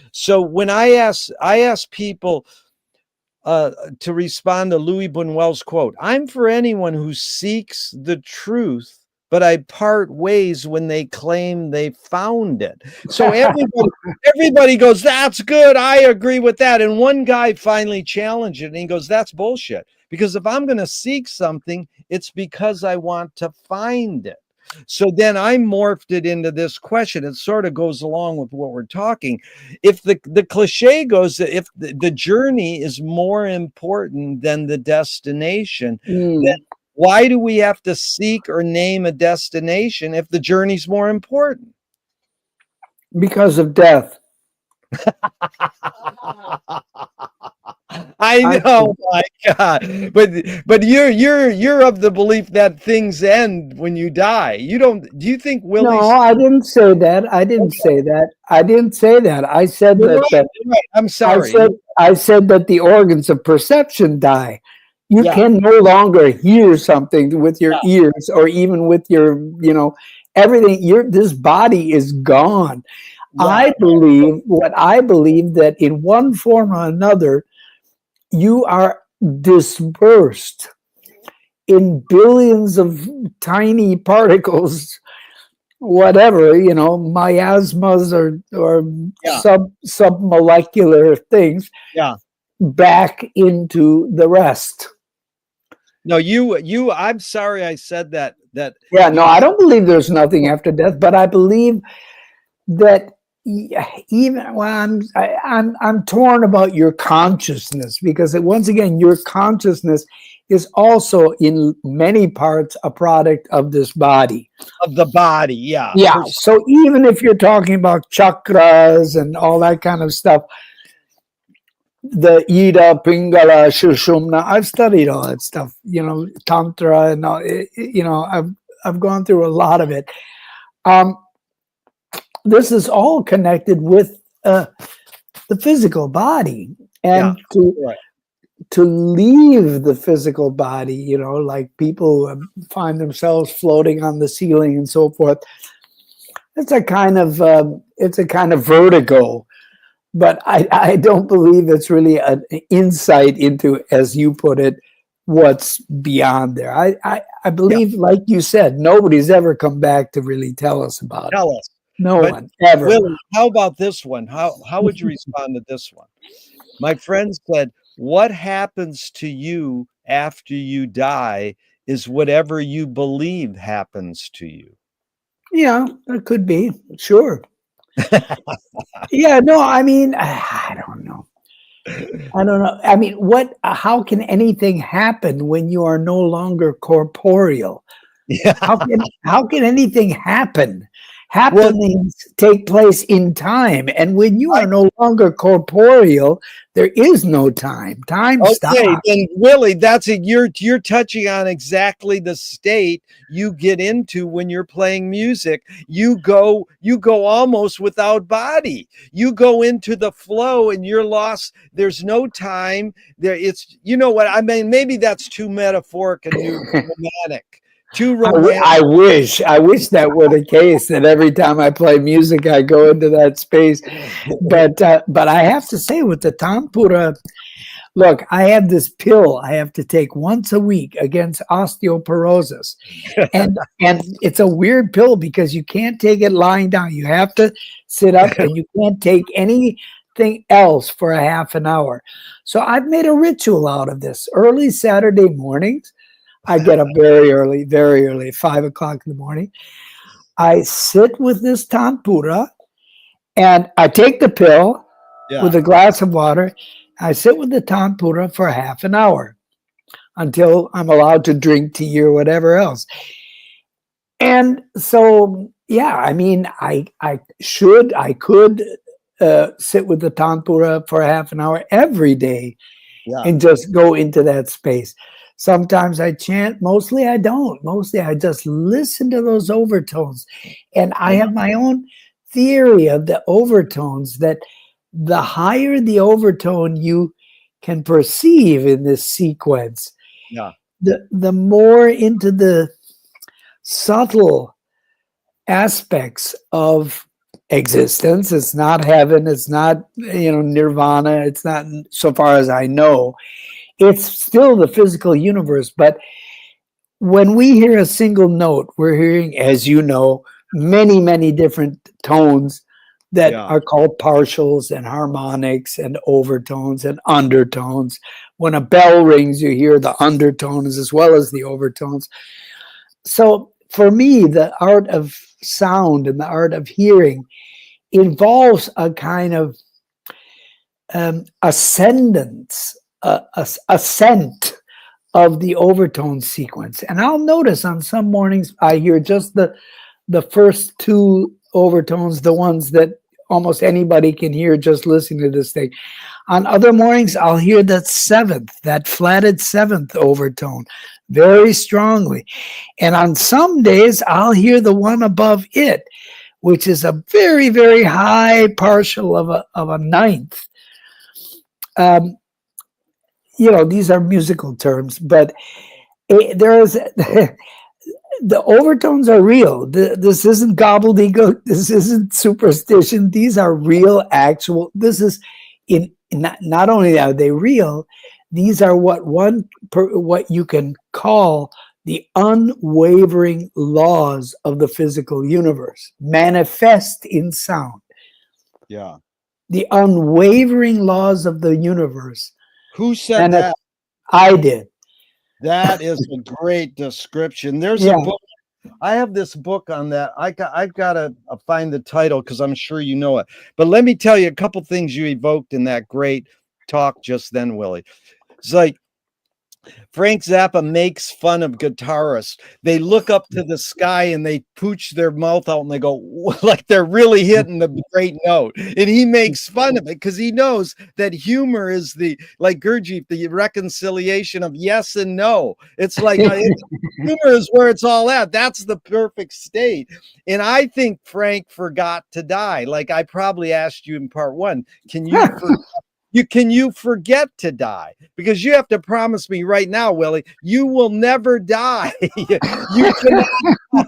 when I ask people to respond to Louis Buñuel's quote, I'm for anyone who seeks the truth, but I part ways when they claim they found it. So everybody goes, that's good. I agree with that. And one guy finally challenged it and he goes, that's bullshit. Because if I'm going to seek something, it's because I want to find it. So then I morphed it into this question. It sort of goes along with what we're talking. If the cliche goes that if the journey is more important than the destination, then why do we have to seek or name a destination if the journey's more important? Because of death. I know, my God. But you're of the belief that things end when you die. You don't. Do you think Willy? No, I didn't say that. I didn't say that. I said that. Right. I'm sorry. I said that the organs of perception die. You can no longer hear something with your ears or even with your, everything. This body is gone. I believe that in one form or another, you are dispersed in billions of tiny particles, whatever, miasmas or submolecular things, back into the rest. No, I'm sorry I said that. I don't believe there's nothing after death, but I believe that I'm torn about your consciousness, because once again, your consciousness is also in many parts a product of this body. Of the body, yeah. So even if you're talking about chakras and all that kind of stuff, the Ida, Pingala, Shushumna, I've studied all that stuff, Tantra and all, I've gone through a lot of it. This is all connected with the physical body, and to leave the physical body, like people find themselves floating on the ceiling and so forth. It's a kind of vertigo, but I don't believe it's really an insight into, as you put it, what's beyond there. I believe, like you said, nobody's ever come back to really tell us about it. No one ever. Willy, how about this one? How would you respond to this one? My friend said, what happens to you after you die is whatever you believe happens to you. Yeah, that could be. Sure. I mean, I don't know. I mean, how can anything happen when you are no longer corporeal? How can anything happen? Happenings take place in time, and when you are no longer corporeal, there is no time. Time stops. Okay, then Willy, that's it. You're touching on exactly the state you get into when you're playing music. You go almost without body. You go into the flow, and you're lost. There's no time. Maybe that's too metaphoric and dramatic. Too romantic. I wish that were the case, that every time I play music, I go into that space. But I have to say, with the Tanpura, look, I have this pill I have to take once a week against osteoporosis. And it's a weird pill because you can't take it lying down. You have to sit up, and you can't take anything else for a half an hour. So I've made a ritual out of this. Early Saturday mornings, I get up very early, 5 o'clock in the morning. I sit with this Tanpura, and I take the pill with a glass of water. I sit with the Tanpura for half an hour until I'm allowed to drink tea or whatever else. And so, yeah, I mean, I could sit with the Tanpura for half an hour every day and just go into that space. Sometimes I chant, mostly I don't. Mostly I just listen to those overtones. And I have my own theory of the overtones, that the higher the overtone you can perceive in this sequence, the more into the subtle aspects of existence. It's not heaven, it's not, nirvana, it's not, so far as I know, it's still the physical universe. But when we hear a single note, we're hearing, as you know, many, many different tones that are called partials and harmonics and overtones and undertones. When a bell rings, you hear the undertones as well as the overtones. So for me, the art of sound and the art of hearing involves a kind of ascendance, ascent of the overtone sequence. And I'll notice on some mornings I hear just the first two overtones, the ones that almost anybody can hear just listening to this thing. On other mornings, I'll hear that flatted seventh overtone very strongly. And on some days, I'll hear the one above it, which is a very, very high partial of a ninth. These are musical terms, but there is the overtones are real. This isn't gobbledygook. This isn't superstition. These are real, actual. This is not only are they real, these are what you can call the unwavering laws of the physical universe, manifest in sound. Yeah. The unwavering laws of the universe. Who said that? I did. That is a great description. There's a book. I have this book on that. I've got to find the title because I'm sure you know it. But let me tell you a couple things you evoked in that great talk just then, Willie. It's like Frank Zappa makes fun of guitarists. They look up to the sky and they pooch their mouth out and they go like they're really hitting the great note. And he makes fun of it because he knows that humor is like Gurdjieff, the reconciliation of yes and no. It's like humor is where it's all at. That's the perfect state. And I think Frank forgot to die. Like I probably asked you in part one, can you forget to die? Because you have to promise me right now, Willie, you will never die. You cannot die.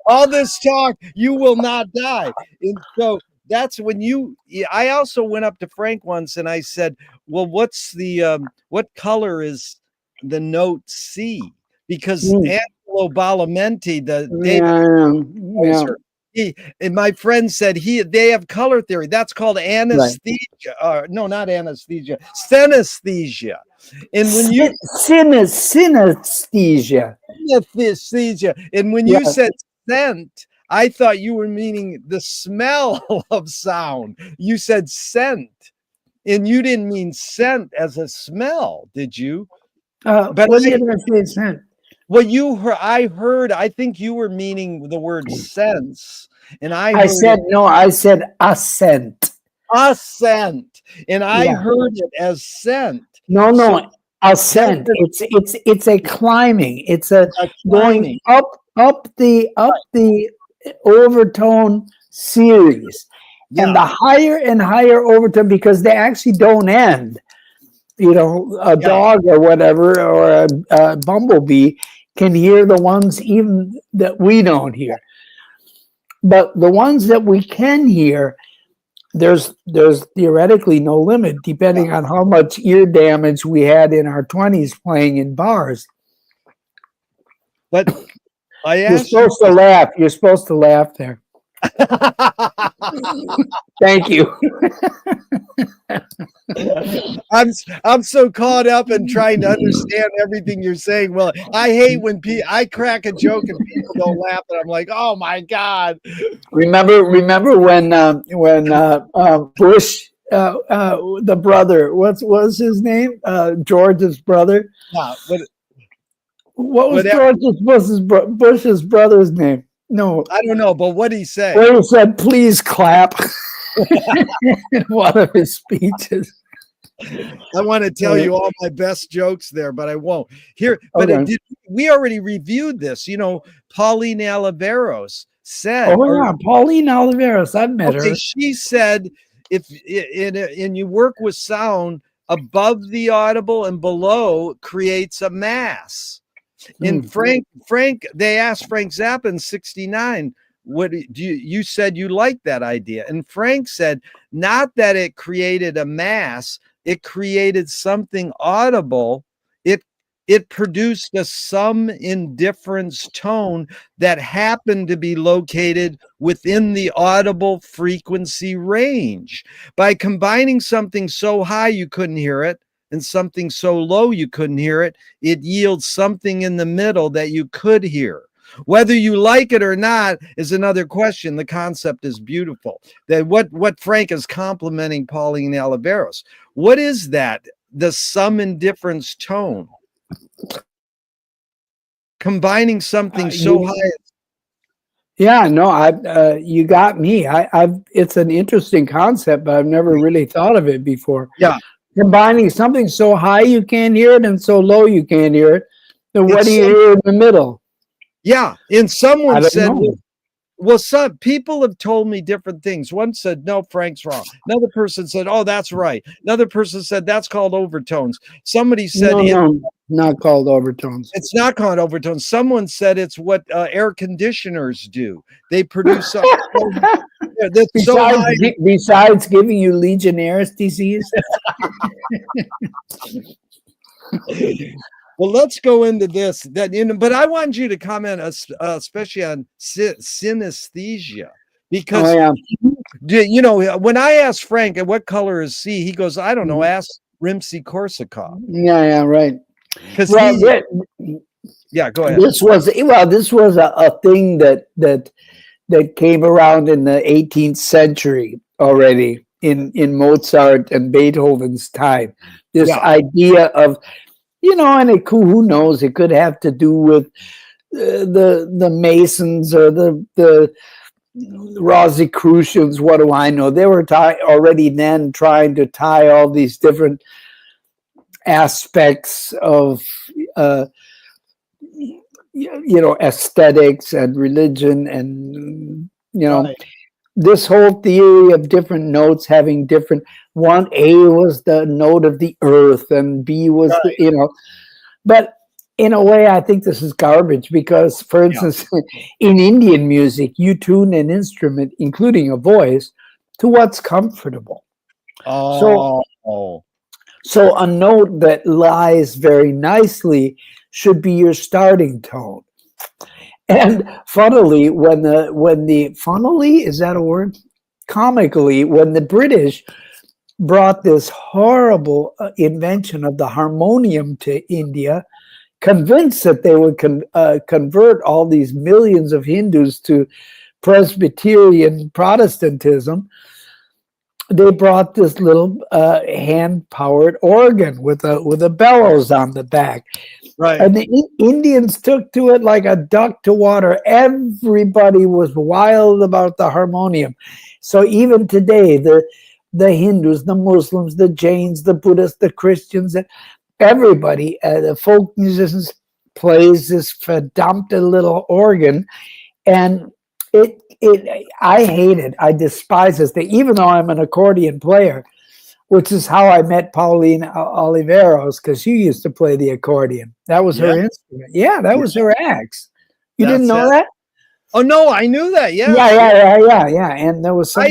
All this talk, you will not die. And so that's when I also went up to Frank once and I said, well, what's what color is the note C? Because Angelo Badalamenti, and my friend said they have color theory. That's called anesthesia. Right. No, not anesthesia. Synesthesia. And when you synesthesia. And when you said scent, I thought you were meaning the smell of sound. You said scent, and you didn't mean scent as a smell, did you? But what did I say scent? Well, I think you were meaning the word sense. And I said assent. Assent. And I heard it as scent. No, ascent. It's a climbing. It's a going up the overtone series. Yeah. And the higher and higher overtone, because they actually don't end. A dog or whatever, or a bumblebee, can hear the ones even that we don't hear. But the ones that we can hear, there's theoretically no limit, depending on how much ear damage we had in our 20s playing in bars. But you're supposed to laugh. You're supposed to laugh there. Thank you. I'm so caught up in trying to understand everything you're saying. Well, I hate when I crack a joke and people don't laugh, and I'm like, oh my God. Remember when Bush, the brother, what was his name? George's brother. Yeah, what was Bush's brother's name? No, I don't know, but what did he say? Well, he said, "Please clap." In one of his speeches. I want to tell you all my best jokes there, but I won't. Here, but Okay. we already reviewed this. You know, Pauline Oliveros said. Oh yeah, Pauline Oliveros. I've met her. She said, if you work with sound, above the audible and below creates a mass. And Frank, they asked Frank Zappa in '69, what do you said you liked that idea? And Frank said, not that it created a mass, it created something audible. It produced a sum indifference tone that happened to be located within the audible frequency range. By combining something so high you couldn't hear it and something so low you couldn't hear it, it yields something in the middle that you could hear. Whether you like it or not is another question. The concept is beautiful. That what Frank is complimenting Pauline Oliveros. What is that? The sum indifference tone. Combining something so high. Yeah, no, you got me. It's an interesting concept, but I've never really thought of it before. Yeah. Combining something so high you can't hear it and so low you can't hear it. Then what do you hear in the middle? Yeah. And someone said, well, some people have told me different things. One said, no, Frank's wrong. Another person said, oh, that's right. Another person said, that's called overtones. Somebody said, no, not called overtones. It's not called overtones. Someone said it's what air conditioners do. They produce besides giving you Legionnaire's disease. Well, let's go into this. But I want you to comment, especially on synesthesia, because you know, when I asked Frank, what color is C, he goes, I don't know. Ask Rimsky-Korsakov. Yeah, right. Because go ahead. This was a thing that came around in the 18th century already in Mozart and Beethoven's time. This idea of, you know, and who knows? It could have to do with the Masons or the Rosicrucians. What do I know? They were already then trying to tie all these different aspects of aesthetics and religion, and this whole theory of different notes having different. One, A was the note of the earth, and B was but in a way, I think this is garbage because, for instance, in Indian music, you tune an instrument, including a voice, to what's comfortable. So a note that lies very nicely should be your starting tone. And funnily, funnily, is that a word? Comically, when the British brought this horrible invention of the harmonium to India, convinced that they would convert all these millions of Hindus to Presbyterian Protestantism, they brought this little hand-powered organ with a bellows on the back. Right. And the Indians took to it like a duck to water. Everybody was wild about the harmonium. So even today, the Hindus, the Muslims, the Jains, the Buddhists, the Christians, everybody, the folk musicians plays this verdammte little organ. And I hate it. I despise this thing. Even though I'm an accordion player, which is how I met Pauline Oliveros, because she used to play the accordion. That was her instrument. Yeah, that was her axe. You didn't know that? Oh no, I knew that. Yeah. Yeah. And there was some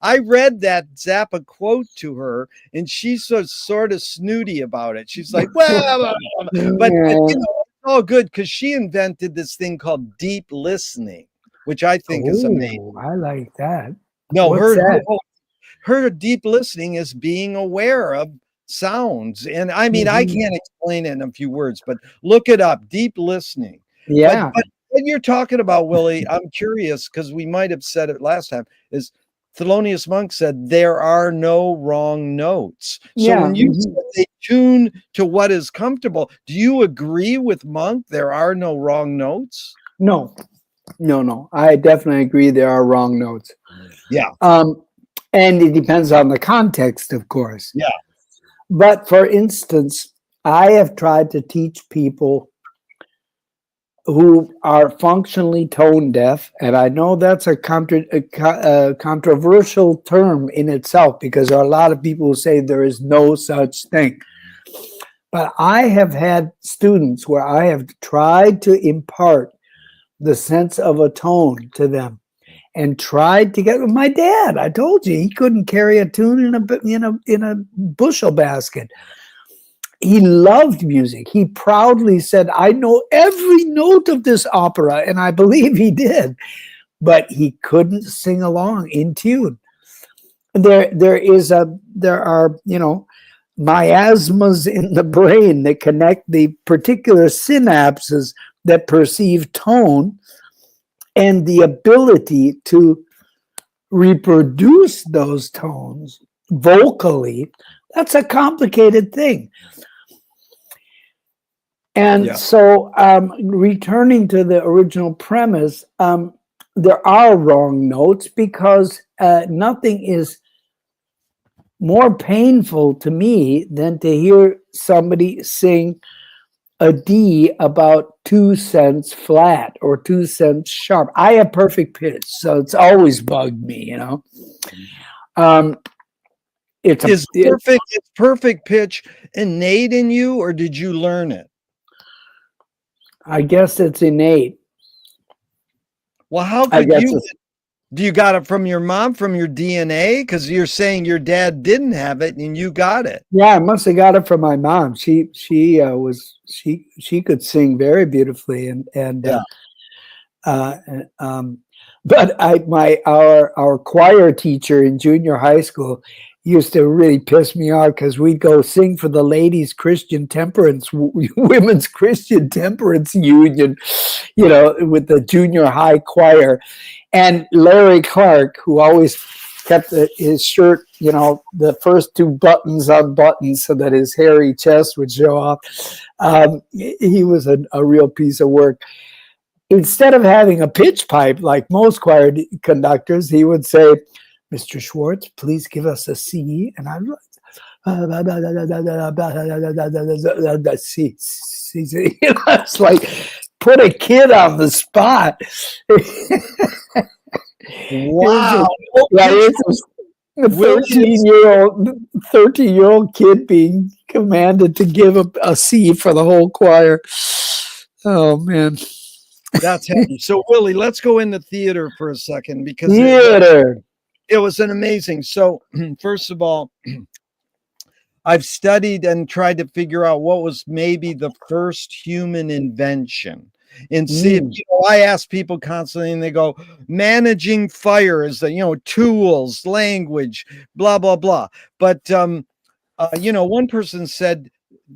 I read that Zappa quote to her, and she's sort of snooty about it. She's like, well, but you know, it's all good because she invented this thing called deep listening, which I think is amazing. I like that. No, her deep listening is being aware of sounds. And I mean, I can't explain it in a few words, but look it up, deep listening. Yeah. But when you're talking about, Willie, I'm curious because we might have said it last time, is Thelonious Monk said there are no wrong notes. So when you said they tune to what is comfortable, do you agree with Monk? There are no wrong notes? No. I definitely agree there are wrong notes. Yeah. And it depends on the context, of course. Yeah. But for instance, I have tried to teach people who are functionally tone deaf, and I know that's a controversial term in itself, because there are a lot of people who say there is no such thing. But I have had students where I have tried to impart the sense of a tone to them, and tried to get my dad. I told you he couldn't carry a tune in a bushel basket. He loved music. He proudly said, "I know every note of this opera," and I believe he did. But he couldn't sing along in tune. There are miasmas in the brain that connect the particular synapses that perceive tone, and the ability to reproduce those tones vocally. That's a complicated thing. And so returning to the original premise, there are wrong notes, because nothing is more painful to me than to hear somebody sing a D about 2 cents flat or 2 cents sharp. I have perfect pitch, so it's always bugged me, Is perfect pitch innate in you, or did you learn it? I guess it's innate. Well, how could you? Do you got it from your mom, from your DNA? Because you're saying your dad didn't have it and you got it. Yeah, I must have got it from my mom. She could sing very beautifully, but our choir teacher in junior high school used to really piss me off, because we'd go sing for the ladies' Christian Temperance, Women's Christian Temperance Union, with the junior high choir. And Larry Clark, who always kept his shirt, the first 2 buttons unbuttoned so that his hairy chest would show off. He was a real piece of work. Instead of having a pitch pipe like most choir conductors, he would say, "Mr. Schwarz, please give us a C." And I'm like, C. It's like, put a kid on the spot. Wow. A 13-year-old kid being commanded to give a C for the whole choir. Oh, man. That's heavy. So, Willie, let's go into theater for a second, because it was an amazing. So, first of all, I've studied and tried to figure out what was maybe the first human invention. And see, I ask people constantly, and they go, managing fire is tools, language, blah, blah, blah. But, one person said,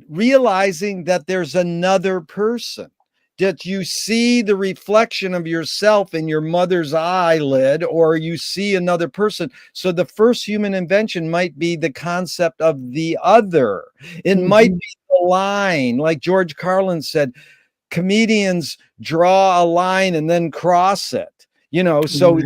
realizing that there's another person, that you see the reflection of yourself in your mother's eyelid, or you see another person. So the first human invention might be the concept of the other. It might be the line, like George Carlin said, comedians draw a line and then cross it. So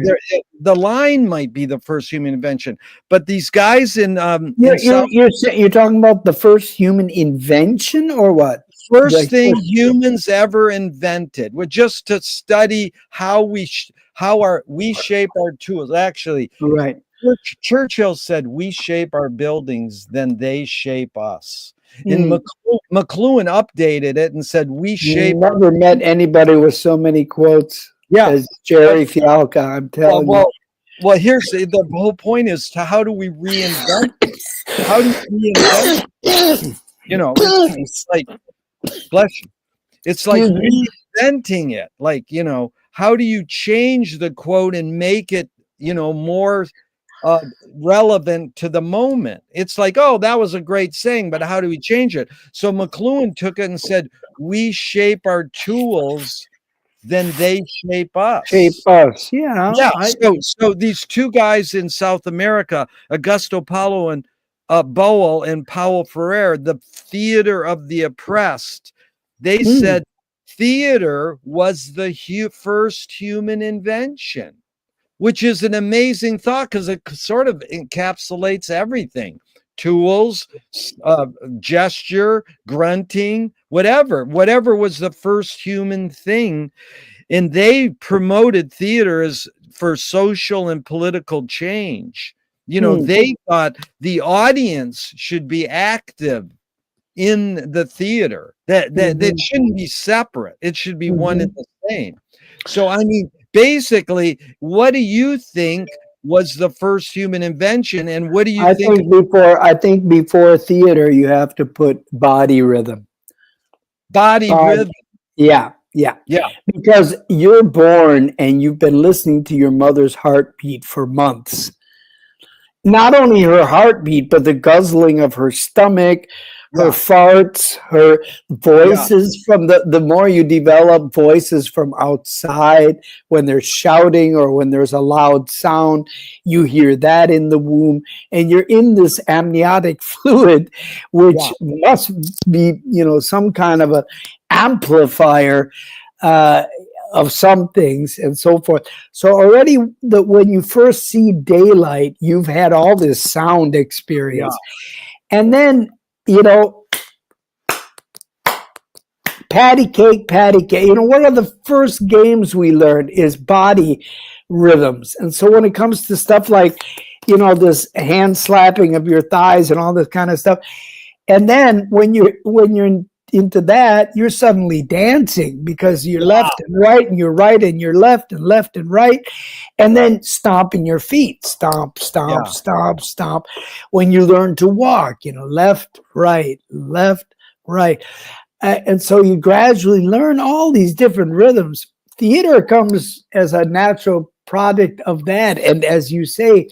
the line might be the first human invention. But these guys you're talking about the first human invention, or what? First thing humans ever invented, was just to study how we shape our tools. Actually, right. Churchill said, "We shape our buildings, then they shape us." And Mm. McLuhan updated it and said, "We shape our." Never met anybody with so many quotes Yeah, as Gerry Fialka. I'm well, telling well, well. Here's the whole point: is to how do we reinvent? How do you reinvent? You know, it's like, bless you. It's like Excuse me. reinventing it. Like, how do you change the quote and make it, more relevant to the moment? It's like, oh, that was a great saying, but how do we change it? So McLuhan took it and said, "We shape our tools, then they shape Shape us." us. Yeah. Yeah. So these two guys in South America, Augusto Paulo and Boal and Paulo Freire, the theater of the oppressed, they said theater was the first human invention, which is an amazing thought because it sort of encapsulates everything: tools, gesture, grunting, whatever was the first human thing. And they promoted theater as for social and political change. They thought the audience should be active in the theater, that shouldn't be separate. It should be one and the same. So, I mean, basically, what do you think was the first human invention, and what do you think? I think before theater, you have to put body rhythm. Body rhythm. Yeah. Yeah. Because you're born and you've been listening to your mother's heartbeat for months. Not only her heartbeat, but the guzzling of her stomach, her farts, her voices from the more you develop voices from outside, when they're shouting or when there's a loud sound, you hear that in the womb, and you're in this amniotic fluid, which must be, some kind of a amplifier of some things and so forth. So already when you first see daylight, you've had all this sound experience. And then, patty cake. One of the first games we learned is body rhythms. And so when it comes to stuff like, this hand slapping of your thighs and all this kind of stuff, and then when you're into that, you're suddenly dancing because you're left and right, and you're right and you're left and right, and then stomping your feet, stomp. When you learn to walk, left, right. And so you gradually learn all these different rhythms. Theater comes as a natural product of that, and as you say,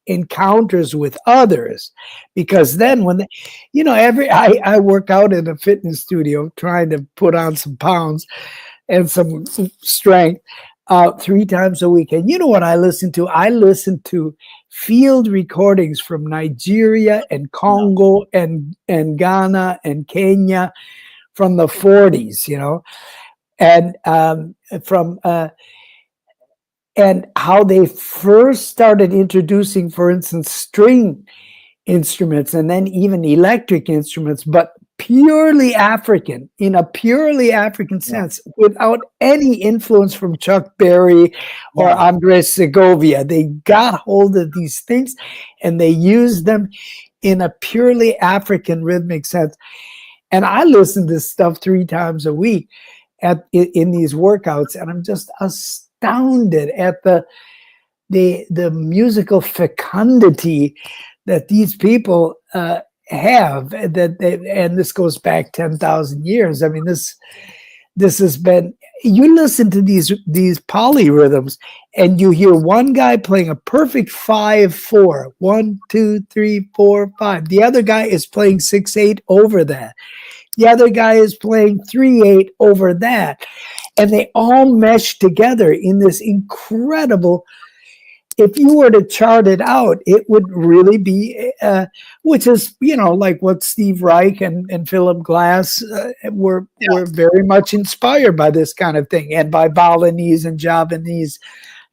encounters with others, because then when I work out in a fitness studio trying to put on some pounds and some strength 3 times a week, and you know what I listen to? I listen to field recordings from Nigeria and Congo and Ghana and Kenya from the 40s, and how they first started introducing, for instance, string instruments and then even electric instruments, but purely African, in a purely African sense, without any influence from Chuck Berry or Andres Segovia. They got hold of these things and they used them in a purely African rhythmic sense. And I listen to stuff 3 times a week in these workouts, and I'm just astounded at the musical fecundity that these people have. And this goes back 10,000 years. I mean, this has been. You listen to these polyrhythms, and you hear one guy playing a perfect 5/4, 1, 2, 3, 4, 5. The other guy is playing 6/8 over that. The other guy is playing 3/8 over that. And they all mesh together in this incredible, if you were to chart it out, it would really be, which is, like what Steve Reich and Philip Glass were very much inspired by this kind of thing, and by Balinese and Javanese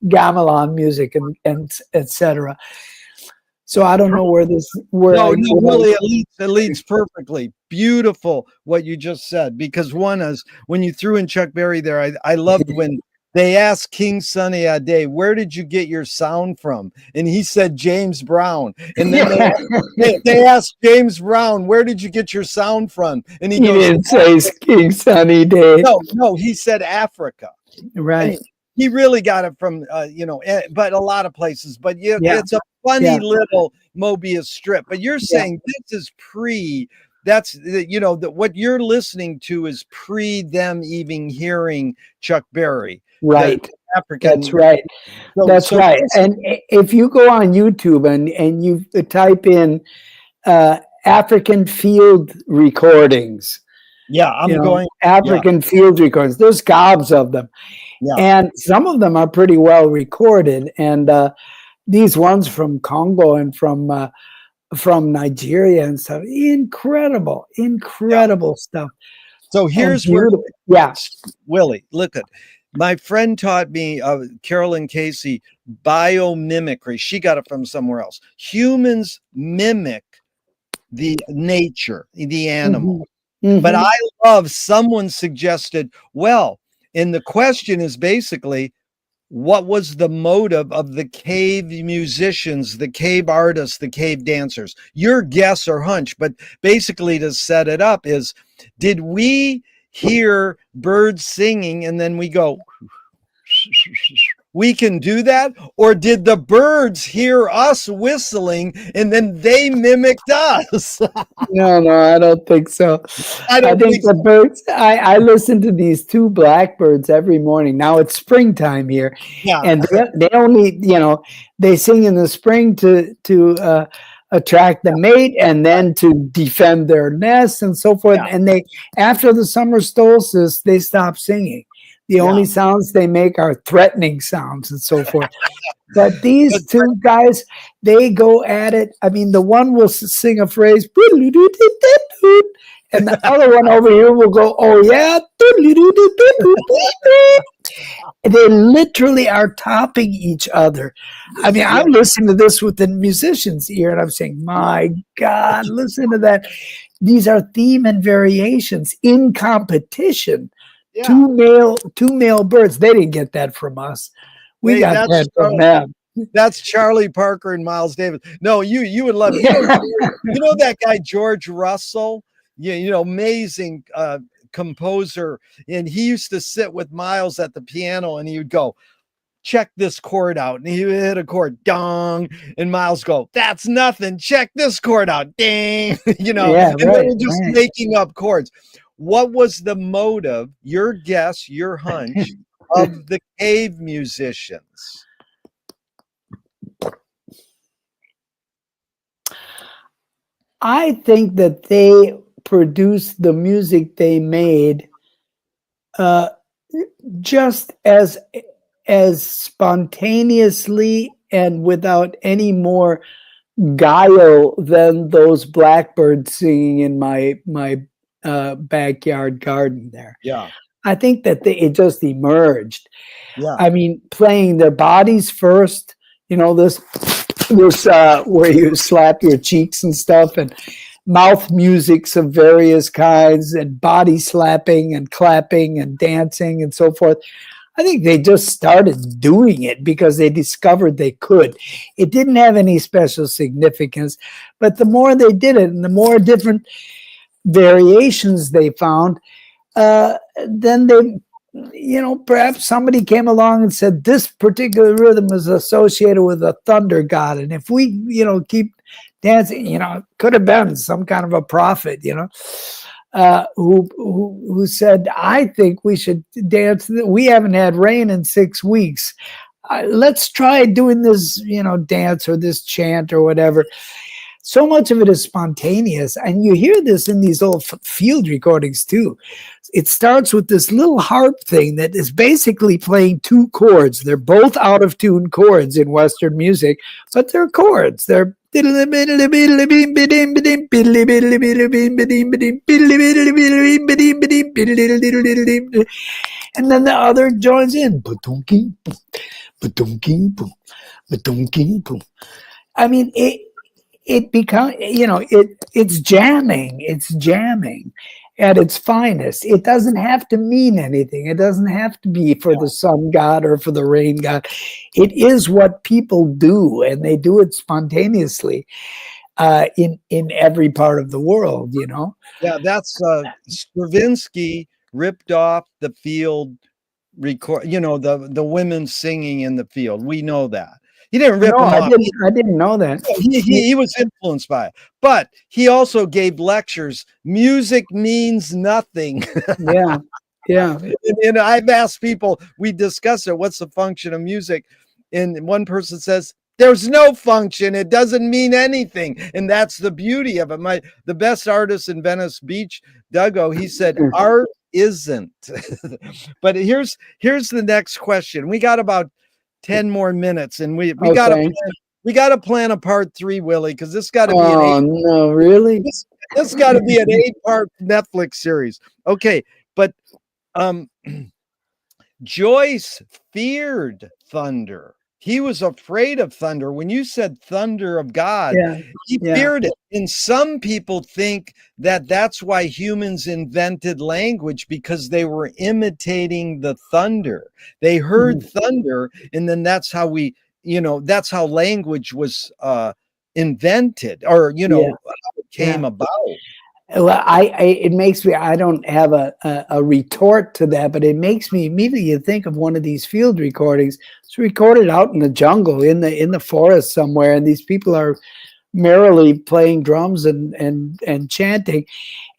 gamelan music and etc. So I don't know where really it leads perfectly. Beautiful what you just said, because one is when you threw in Chuck Berry there, I loved when They asked King Sunny Ade, where did you get your sound from? And he said, James Brown. And then they asked James Brown, where did you get your sound from? And he He goes, didn't say King Sunny Day. no, he said Africa. Right. And he really got it from, but a lot of places. But it's a funny little Mobius strip. But you're saying this is what you're listening to is pre them even hearing Chuck Berry. Right. African. That's right. That's right. And if you go on YouTube and you type in African field recordings. Yeah, I'm going African field recordings. There's gobs of them. Yeah. And some of them are pretty well recorded. And these ones from Congo and from Nigeria and stuff, incredible stuff. So here's where, Willie, look at, my friend taught me, Carolyn Casey, biomimicry. She got it from somewhere else. Humans mimic the nature, the animal. Mm-hmm. But I love, someone suggested, well, and the question is basically, what was the motive of the cave musicians, the cave artists, the cave dancers? Your guess or hunch, but basically to set it up is, did we hear birds singing and then we go, we can do that? Or did the birds hear us whistling and then they mimicked us? No, I don't think so. I think the birds, I listen to these two blackbirds every morning. Now it's springtime here. Yeah. And they only, they sing in the spring to attract the mate and then to defend their nests and so forth. Yeah. And they, after the summer solstice, they stop singing. The only sounds they make are threatening sounds and so forth. But these two guys, they go at it. I mean, the one will sing a phrase, and the other one over here will go, oh yeah. They literally are topping each other. I mean, I'm listening to this with the musician's ear, and I'm saying, my God, listen to that. These are theme and variations in competition. Yeah. Two male birds. They didn't get that from us. We got that from them. That's Charlie Parker and Miles Davis. No, you would love it. You know that guy George Russell? Amazing composer. And he used to sit with Miles at the piano and he would go, check this chord out. And he would hit a chord, dong. And Miles go, that's nothing. Check this chord out, ding. And they were just making up chords. What was the motive, your guess, your hunch, of the cave musicians? I think that they produced the music they made just as spontaneously and without any more guile than those blackbirds singing in my backyard garden there. Yeah. I think that it just emerged. Yeah. I mean, playing their bodies first, this where you slap your cheeks and stuff, and mouth musics of various kinds, and body slapping and clapping and dancing and so forth. I think they just started doing it because they discovered they could. It didn't have any special significance, but the more they did it and the more different variations they found, then they, perhaps somebody came along and said this particular rhythm is associated with a thunder god, and if we keep dancing, it could have been some kind of a prophet, who said, I think we should dance. We haven't had rain in 6 weeks. Let's try doing this, dance or this chant or whatever. So much of it is spontaneous, and you hear this in these old field recordings too. It starts with this little harp thing that is basically playing two chords. They're both out of tune chords in Western music, but they're chords. They're and then the other joins in. I mean, it becomes, it's jamming. at its finest. It doesn't have to mean anything. It doesn't have to be for the sun god or for the rain god. It is what people do, and they do it spontaneously in every part of the world, you know? Yeah, that's Stravinsky ripped off the field record, you know, the women singing in the field. We know that. He didn't rip No, them off. I didn't know that. He was influenced by it, but he also gave lectures. Music means nothing. Yeah, yeah. And I've asked people, we discuss it, what's the function of music? And one person says, there's no function. It doesn't mean anything. And that's the beauty of it. The best artist in Venice Beach, Dougo, he said, art isn't. But here's the next question. We got about 10 more minutes, and we gotta plan a part 3, Willie, because this got to be no, really? This got to be an 8-part Netflix series. Okay, but Joyce feared thunder. He was afraid of thunder. When you said thunder of God, he feared it. And some people think that that's why humans invented language, because they were imitating the thunder. They heard thunder, and then that's how that's how language was invented, or, how it came about. Well, it makes me, I don't have a retort to that, but it makes me immediately think of one of these field recordings. It's recorded out in the jungle, in the forest somewhere, and these people are merrily playing drums and chanting,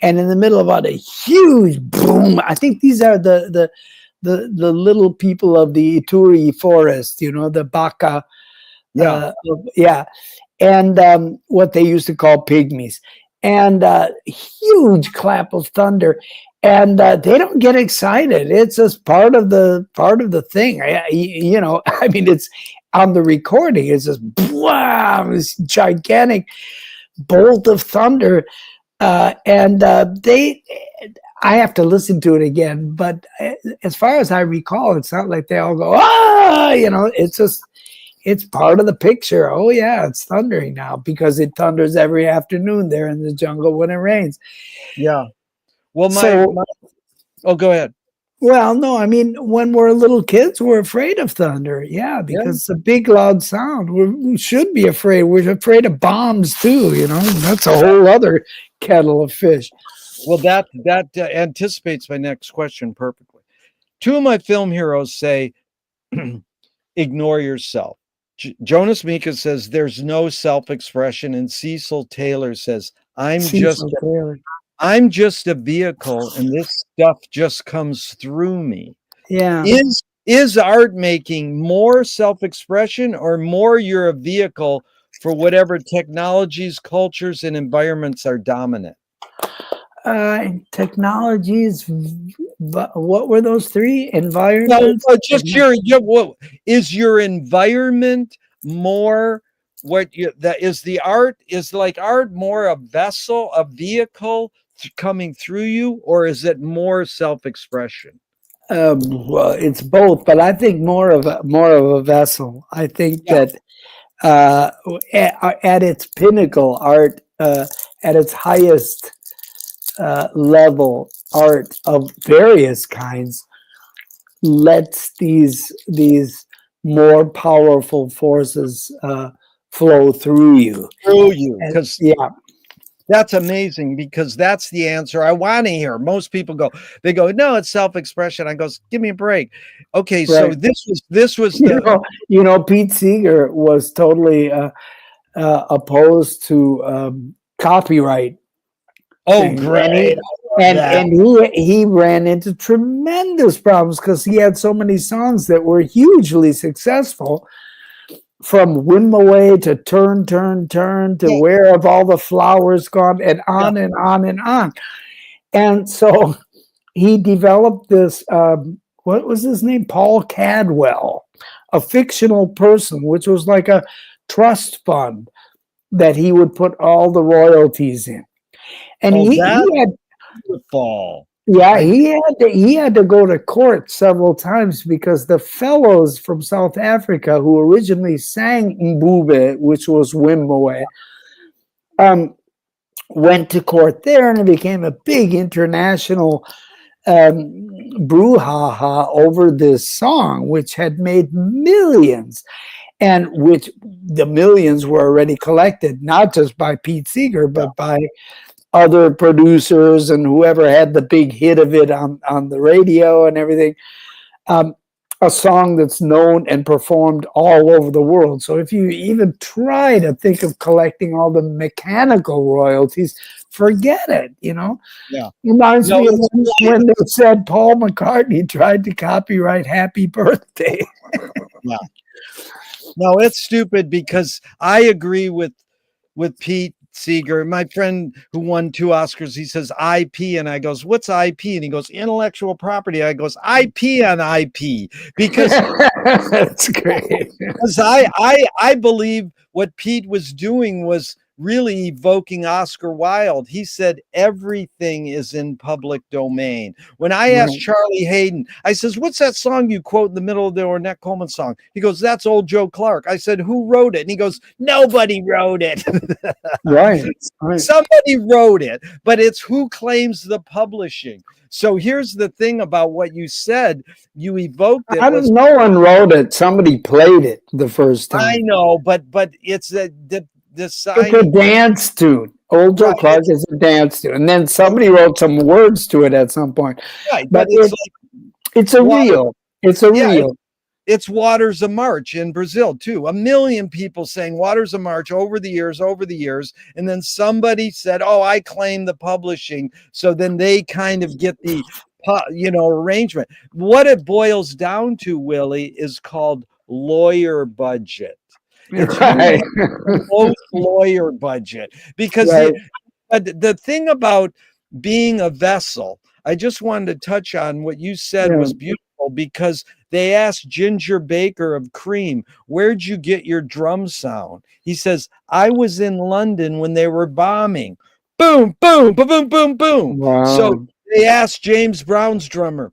and in the middle of a huge boom. I think these are the little people of the Ituri forest, the Baka, and what they used to call pygmies. And huge clap of thunder, and they don't get excited. It's just part of the thing. I mean, it's on the recording. It's just wow, this gigantic bolt of thunder, and I have to listen to it again. But as far as I recall, it's not like they all go It's just. It's part of the picture. Oh, yeah, it's thundering now, because it thunders every afternoon there in the jungle when it rains. Yeah. Well, go ahead. Well, no, I mean, when we're little kids, we're afraid of thunder. Yeah, because it's a big, loud sound. We should be afraid. We're afraid of bombs, too, That's a whole other kettle of fish. Well, that anticipates my next question perfectly. 2 of my film heroes say, ignore yourself. Jonas Mika says there's no self-expression, and Cecil Taylor says I'm just a vehicle, and this stuff just comes through me. Yeah. Is art making more self-expression, or more you're a vehicle for whatever technologies, cultures, and environments are dominant? Technologies. What were those 3? Environment. Is your environment more is like art more a vessel, a vehicle coming through you, or is it more self-expression? Well, it's both, but I think more of a vessel. I think that at its pinnacle, art, at its highest level, art of various kinds lets these more powerful forces flow through you. Because that's amazing, because that's the answer I want to hear. Most people go, no, it's self-expression. I goes, give me a break. Okay, right. So this was Pete Seeger was totally opposed to copyright. Oh, great. And he ran into tremendous problems, because he had so many songs that were hugely successful, from Win My Way to Turn, Turn, Turn to Where Have All the Flowers Gone, and on and on and on. And so he developed this, what was his name? Paul Cadwell, a fictional person, which was like a trust fund that he would put all the royalties in. And he had fall. Yeah, he had to go to court several times, because the fellows from South Africa who originally sang Mbube, which was Win My Way, went to court there, and it became a big international brouhaha over this song, which had made millions, and which the millions were already collected, not just by Pete Seeger, but by other producers and whoever had the big hit of it on the radio and everything. A song that's known and performed all over the world. So if you even try to think of collecting all the mechanical royalties, forget it, you know? Yeah. Reminds me of when they said Paul McCartney tried to copyright Happy Birthday. Yeah. No, it's stupid, because I agree with Pete Seeger, my friend who won 2 Oscars. He says IP, and I goes, "What's IP?" And he goes, "Intellectual property." I goes, "IP on IP," because that's great. Because I believe what Pete was doing was really evoking Oscar Wilde. He said everything is in public domain. When I asked Charlie Hayden, I says, "What's that song you quote in the middle of the Ornette Coleman song?" He goes, "That's Old Joe Clark." I said, "Who wrote it?" And he goes, "Nobody wrote it." Right. Somebody wrote it, but it's who claims the publishing. So here's the thing about what you said. You evoked it. No one wrote it. Somebody played it the first time. I know, but it's the it's a dance tune. Old Joe Clark is a dance tune, and then somebody wrote some words to it at some point. Right, but it's a reel. It's a reel. It's Waters of March in Brazil too. 1 million people sang Waters of March over the years, and then somebody said, "Oh, I claim the publishing." So then they kind of get the arrangement. What it boils down to, Willie, is called lawyer budget. It's the most lawyer budget, because the thing about being a vessel, I just wanted to touch on what you said was beautiful, because they asked Ginger Baker of Cream, "Where'd you get your drum sound?" He says, "I was in London when they were bombing. Boom, boom, boom, boom, boom, boom." Wow. So they asked James Brown's drummer,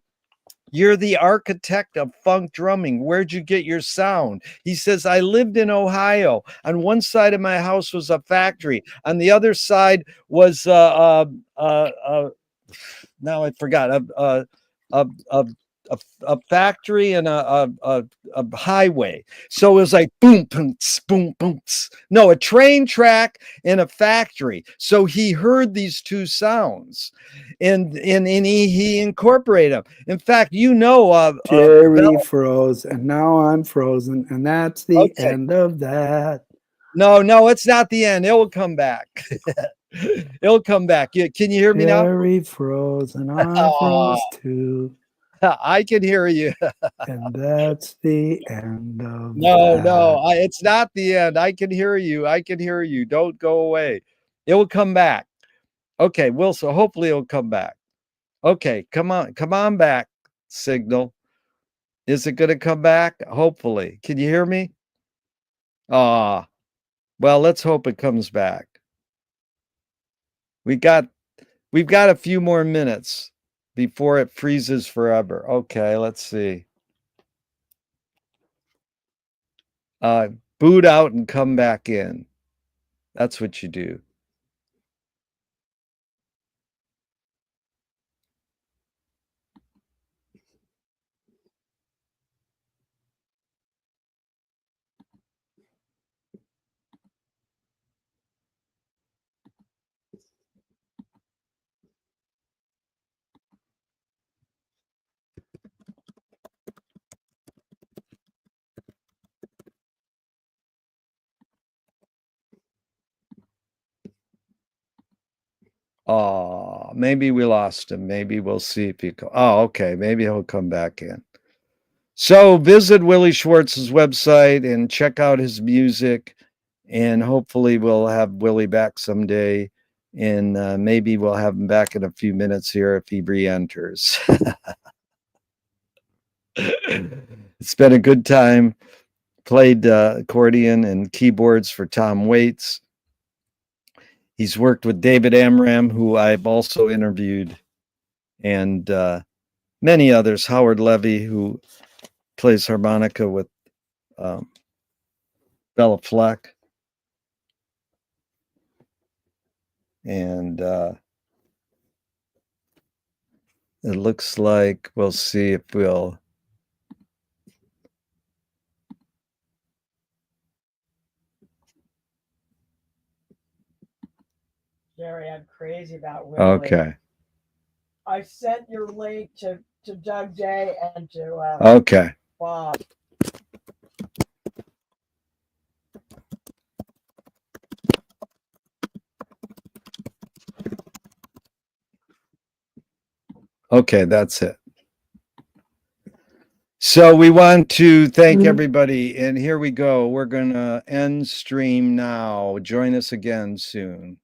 "You're the architect of funk drumming. Where'd you get your sound?" He says, "I lived in Ohio. On one side of my house was a factory. On the other side was now I forgot, a factory and a highway. So it was like boom, boom, boom, boom. No, a train track and a factory. So he heard these 2 sounds, and he incorporated them. In fact, Gerry froze, and now I'm frozen, and that's the end of that. No, it's not the end. It will come back. It'll come back. Can you hear me now? Gerry froze, and I froze too. I can hear you. And that's the end of No, it's not the end. I can hear you. Don't go away. It will come back. Okay, so hopefully it'll come back. Okay, come on back, signal. Is it going to come back? Hopefully. Can you hear me? Well, let's hope it comes back. We've got a few more minutes before it freezes forever. Okay, let's see. Boot out and come back in. That's what you do. Oh, maybe we lost him. Maybe we'll see if he okay. Maybe he'll come back in. So visit Willy Schwartz's website and check out his music, and hopefully we'll have Willy back someday, and maybe we'll have him back in a few minutes here if he re-enters. It's been a good time. Played accordion and keyboards for Tom Waits. He's worked with David Amram, who I've also interviewed, and many others. Howard Levy, who plays harmonica with Bella Fleck. And it looks like we'll see if we'll. Gerry, I'm crazy about Willy. Okay. I sent your link to Doug J and to Okay. Bob. Okay, that's it. So we want to thank everybody, and here we go. We're going to end stream now. Join us again soon.